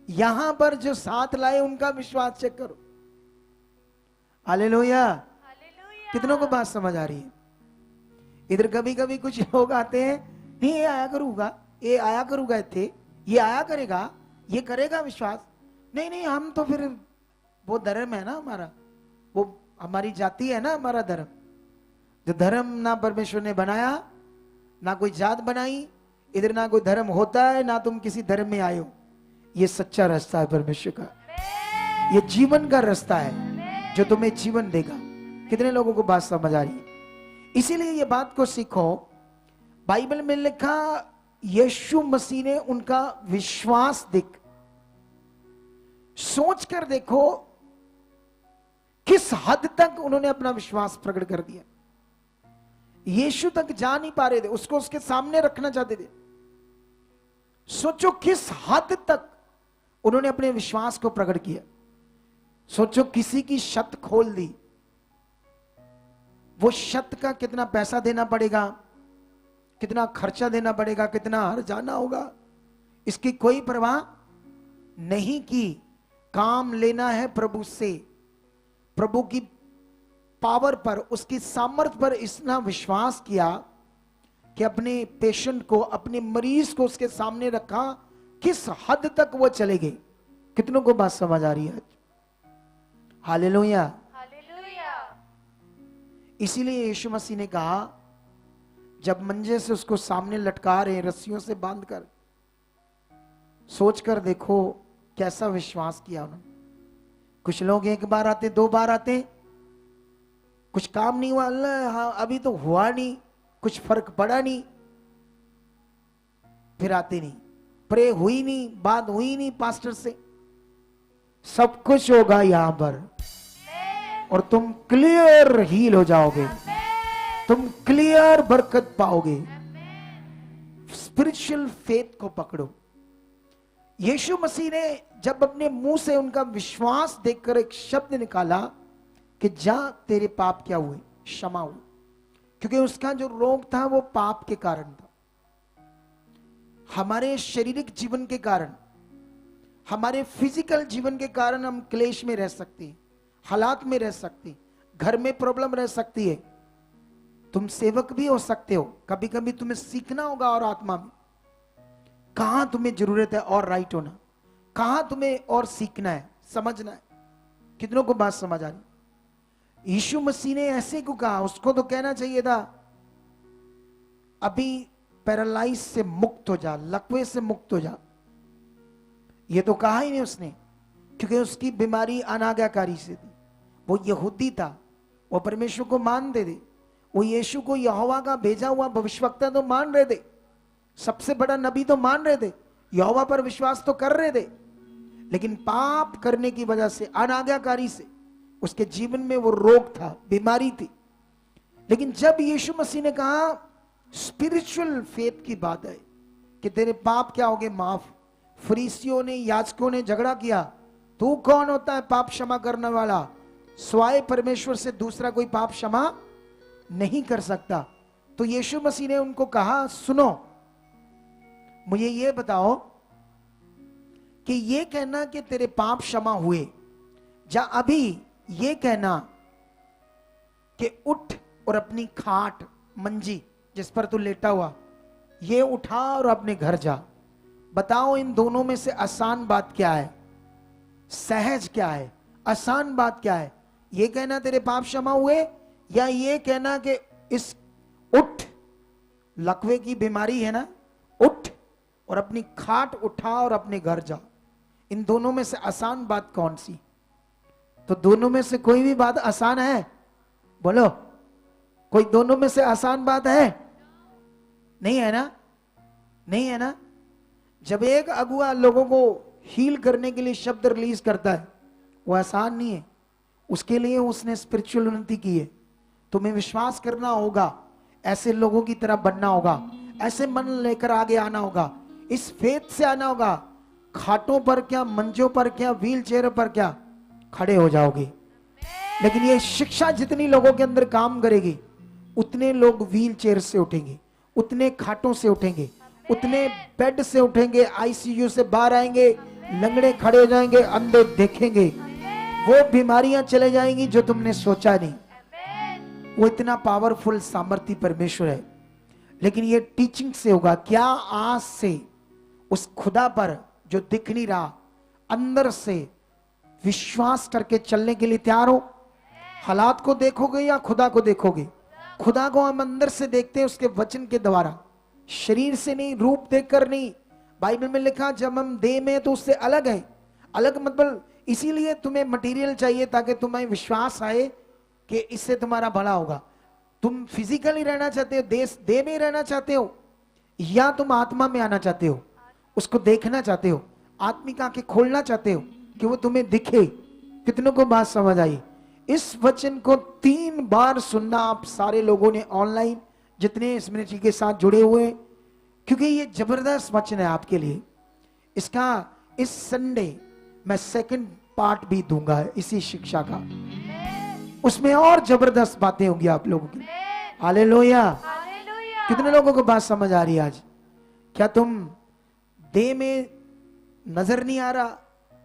यहां पर जो साथ लाए उनका विश्वास चेक करो। हालेलुया। हालेलुया। कितनों को बात समझ आ रही है? इधर कभी कभी कुछ लोग आते हैं, नहीं ये आया करूंगा, ये आया करूंगा, थे ये आया करेगा, ये करेगा विश्वास। नहीं नहीं, हम तो फिर वो धर्म है ना हमारा, वो हमारी जाति है ना हमारा धर्म। जो धर्म ना परमेश्वर ने बनाया, ना कोई जात बनाई, इधर ना कोई धर्म होता है, ना तुम किसी धर्म में आए हो। ये सच्चा रास्ता है परमेश्वर का, ये जीवन का रास्ता है जो तुम्हें जीवन देगा। कितने लोगों को बात समझ आ रही है? इसीलिए ये बात को सीखो। बाइबल में लिखा यीशु मसीह ने उनका विश्वास देख, सोच कर देखो किस हद तक उन्होंने अपना विश्वास प्रकट कर दिया। यीशु तक जा नहीं पा रहे थे, उसको उसके सामने रखना चाहते थे। सोचो किस हद तक उन्होंने अपने विश्वास को प्रकट किया। सोचो किसी की छत खोल दी, वो छत का कितना पैसा देना पड़ेगा, कितना खर्चा देना पड़ेगा, कितना हर जाना होगा, इसकी कोई परवाह नहीं की। काम लेना है प्रभु से, प्रभु की पावर पर, उसकी सामर्थ पर इतना विश्वास किया कि अपने पेशेंट को, अपने मरीज को उसके सामने रखा। किस हद तक वो चले गए। कितनों को बात समझ आ रही है? हालेलुया। हालेलुया। इसीलिए यीशु मसीह ने कहा, जब मंजे से उसको सामने लटका रहे रस्सियों से बांधकर, सोचकर देखो कैसा विश्वास किया उन्होंने। कुछ लोग एक बार आते, दो बार आते, कुछ काम नहीं हुआ, अल्लाह हाँ अभी तो हुआ नहीं, कुछ फर्क पड़ा नहीं, फिर आते नहीं, प्रे हुई नहीं, बात हुई नहीं पास्टर से। सब कुछ होगा यहां पर और तुम क्लियर हील हो जाओगे, तुम क्लियर बरकत पाओगे। स्पिरिचुअल फेथ को पकड़ो। यीशु मसीह ने जब अपने मुंह से उनका विश्वास देखकर एक शब्द निकाला कि जा तेरे पाप क्या हुए, क्षमा हुए, क्योंकि उसका जो रोग था वो पाप के कारण था। हमारे शारीरिक जीवन के कारण, हमारे फिजिकल जीवन के कारण हम क्लेश में रह सकते हैं, हालात में रह सकते हैं, घर में प्रॉब्लम रह सकती है। तुम सेवक भी हो सकते हो, कभी कभी तुम्हें सीखना होगा और आत्मा में कहां तुम्हें जरूरत है और राइट होना, कहां तुम्हें और सीखना है, समझना है। कितनों को बात समझ आ रही? यीशु मसीह ने ऐसे को कहा, उसको तो कहना चाहिए था अभी पैरालाइज से मुक्त हो जा, लकवे से मुक्त हो जा। ये तो कहा ही नहीं उसने, क्योंकि उसकी बीमारी अनाज्ञाकारी से थी। वो यहूदी था, वो परमेश्वर को मानते थे, वो यीशु को यहोवा का भेजा हुआ भविष्यवक्ता तो मान रहे थे, सबसे बड़ा नबी तो मान रहे थे, यहोवा पर विश्वास तो कर रहे थे, लेकिन पाप करने की वजह से, अनाज्ञाकारी से उसके जीवन में वो रोग था, बीमारी थी। लेकिन जब यीशु मसीह ने कहा स्पिरिचुअल फेथ की बात है, कि तेरे पाप क्या हो गए माफ। फरीसियों ने, याजकों ने झगड़ा किया, तू कौन होता है पाप क्षमा करने वाला? स्वाय परमेश्वर से दूसरा कोई पाप क्षमा नहीं कर सकता। तो यीशु मसीह ने उनको कहा, सुनो, मुझे ये बताओ कि ये कहना कि तेरे पाप क्षमा हुए, या अभी ये कहना कि उठ और अपनी खाट, मंजी जिस पर तू लेटा हुआ, ये उठा और अपने घर जा। बताओ इन दोनों में से आसान बात क्या है, सहज क्या है, आसान बात क्या है? ये कहना तेरे पाप क्षमा हुए, या ये कहना कि इस उठ, लकवे की बीमारी है ना, उठ और अपनी खाट उठा और अपने घर जा। इन दोनों में से आसान बात कौन सी? तो दोनों में से कोई भी बात आसान है? बोलो, कोई दोनों में से आसान बात है? नहीं है ना, नहीं है ना। जब एक अगुआ लोगों को हील करने के लिए शब्द रिलीज करता है, वो आसान नहीं है। उसके लिए उसने स्पिरिचुअल उन्नति की है। तुम्हें विश्वास करना होगा, ऐसे लोगों की तरह बनना होगा, ऐसे मन लेकर आगे आना होगा, इस फेथ से आना होगा। खाटों पर क्या, मंचों पर क्या, व्हील चेयर पर क्या, खड़े हो जाओगे। लेकिन ये शिक्षा जितनी लोगों के अंदर काम करेगी, उतने लोग व्हील चेयर से उठेंगे, उतने खाटों से उठेंगे, उतने बेड से उठेंगे, आईसीयू से बाहर आएंगे, लंगड़े खड़े हो जाएंगे, अंधे देखेंगे, वो बीमारियां चले जाएंगी जो तुमने सोचा नहीं। वो इतना पावरफुल सामर्थ्य परमेश्वर है। लेकिन ये टीचिंग से होगा। क्या आज से उस खुदा पर जो दिख नहीं रहा, अंदर से विश्वास करके चलने के लिए तैयार हो? हालात को देखोगे या खुदा को देखोगे? खुदा को हम अंदर से देखते हैं, उसके वचन के द्वारा, शरीर से नहीं, रूप देखकर नहीं। बाइबल में लिखा जब हम देह में तो उससे अलग है। अलग मतलब इसीलिए तुम्हें मटेरियल चाहिए ताकि तुम्हें विश्वास आए कि इससे तुम्हारा भला होगा। तुम फिजिकली रहना चाहते हो, देह में रहना चाहते हो, या तुम आत्मा में आना चाहते हो, उसको देखना चाहते हो, आत्मिक आंखें खोलना चाहते हो कि वो तुम्हें दिखे। कितनों को बात समझ आई? इस वचन को 3 बार सुनना आप सारे लोगों ने, ऑनलाइन जितने इस मिनिस्ट्री के साथ जुड़े हुए, क्योंकि ये जबरदस्त वचन है आपके लिए। इसका इस संडे मैं सेकंड पार्ट भी दूंगा इसी शिक्षा का, उसमें और जबरदस्त बातें होंगी आप लोगों की। हालेलुया। कितने लोगों को बात समझ आ रही है आज? क्या तुम देह में नजर नहीं आ रहा,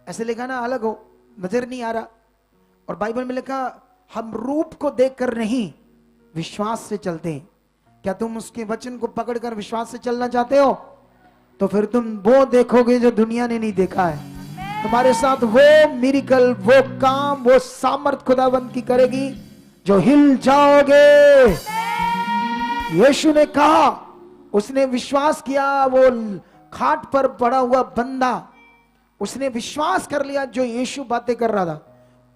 ऐसे लिखा ना, अलग हो, नजर नहीं आ रहा। और बाइबल में लिखा हम रूप को देखकर नहीं, विश्वास से चलते हैं। क्या तुम उसके वचन को पकड़कर विश्वास से चलना चाहते हो? तो फिर तुम वो देखोगे जो दुनिया ने नहीं देखा है। तुम्हारे साथ वो मिरेकल, वो काम, वो सामर्थ खुदावंत की करेगी जो हिल जाओगे। यीशु ने कहा, उसने विश्वास किया, वो खाट पर पड़ा हुआ बंदा, उसने विश्वास कर लिया जो यीशु बातें कर रहा था।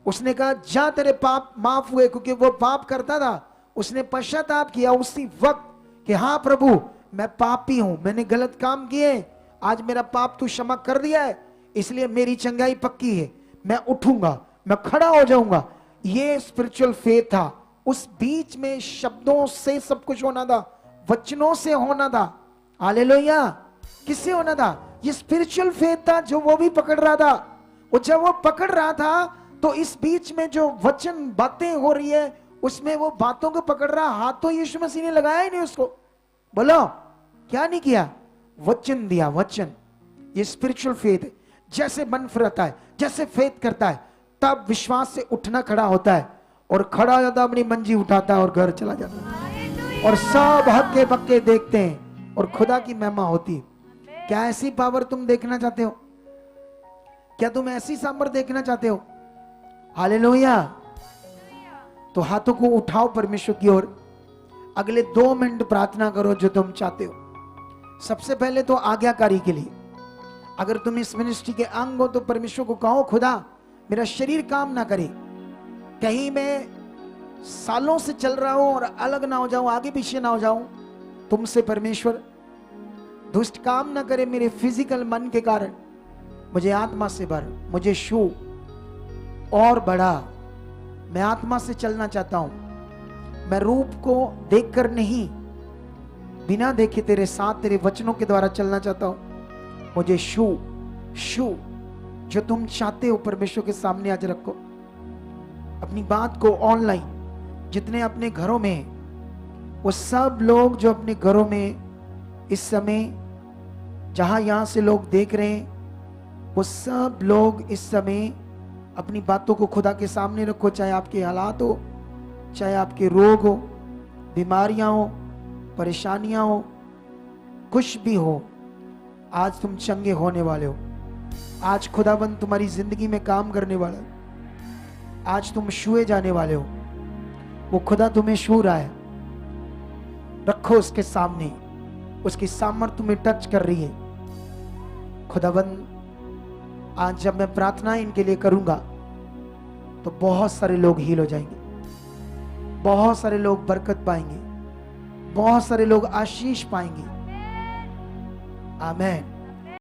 उसने कहा जा तेरे पाप माफ हुए, क्योंकि वो पाप करता था। उसने पश्चाताप किया उसी वक्त कि हाँ प्रभु मैं पापी हूं, मैंने गलत काम किए, आज मेरा पाप तू क्षमा कर दिया है, इसलिए मेरी चंगाई पक्की है, मैं उठूंगा, मैं खड़ा हो जाऊंगा। ये स्पिरिचुअल फेथ था। उस बीच में शब्दों से सब कुछ होना था, वचनों से होना था। हालेलुया। किससे होना था? ये स्पिरिचुअल फेथ था जो वो भी पकड़ रहा था। वो जब वो पकड़ रहा था तो इस बीच में जो वचन बातें हो रही है, उसमें वो बातों को पकड़ रहा। हाथ तो यीशु मसीह ने लगाया ही नहीं उसको। बोलो क्या नहीं किया? वचन दिया, वचन। ये स्पिरिचुअल फेथ है। जैसे मन फिरता है, जैसे फेथ करता है, तब विश्वास से उठना खड़ा होता है, और खड़ा हो जाता, अपनी मंजी उठाता है और घर चला जाता है, और सब हक्के बक्के देखते हैं और खुदा की महिमा होती है। क्या ऐसी पावर तुम देखना चाहते हो? क्या तुम ऐसी सामर्थ देखना चाहते हो? हालेलुया। तो हाथों को उठाओ परमेश्वर की ओर। अगले 2 मिनट प्रार्थना करो जो तुम चाहते हो। सबसे पहले तो आज्ञाकारी के लिए, अगर तुम इस मिनिस्ट्री के अंग हो तो परमेश्वर को कहो खुदा मेरा शरीर काम ना करे, कहीं मैं सालों से चल रहा हूं और अलग ना हो जाऊं, आगे पीछे ना हो जाऊं तुमसे। परमेश्वर दुष्ट काम ना करे मेरे फिजिकल मन के कारण। मुझे आत्मा से भर, मुझे छू और बढ़ा। मैं आत्मा से चलना चाहता हूं। मैं रूप को देखकर नहीं, बिना देखे तेरे साथ तेरे वचनों के द्वारा चलना चाहता हूं। मुझे शू जो तुम चाहते हो परमेश्वर के सामने आज रखो। अपनी बात को ऑनलाइन जितने अपने घरों में हैं, वो सब लोग जो अपने घरों में इस समय जहां यहां से लोग देख रहे हैं, वो सब लोग इस समय अपनी बातों को खुदा के सामने रखो। चाहे आपके हालात हो, चाहे आपके रोग हो, बीमारियां हो, परेशानियां हो, कुछ भी हो, आज तुम चंगे होने वाले हो। आज खुदाबंद तुम्हारी जिंदगी में काम करने वाला है। आज तुम छुए जाने वाले हो। वो खुदा तुम्हें छू रहा है। रखो उसके सामने, उसकी सामर्थ तुम्हें टच कर रही है। खुदाबंद आज जब मैं प्रार्थना इनके लिए करूंगा तो बहुत सारे लोग हील हो जाएंगे, बहुत सारे लोग बरकत पाएंगे, बहुत सारे लोग आशीष पाएंगे। आमीन।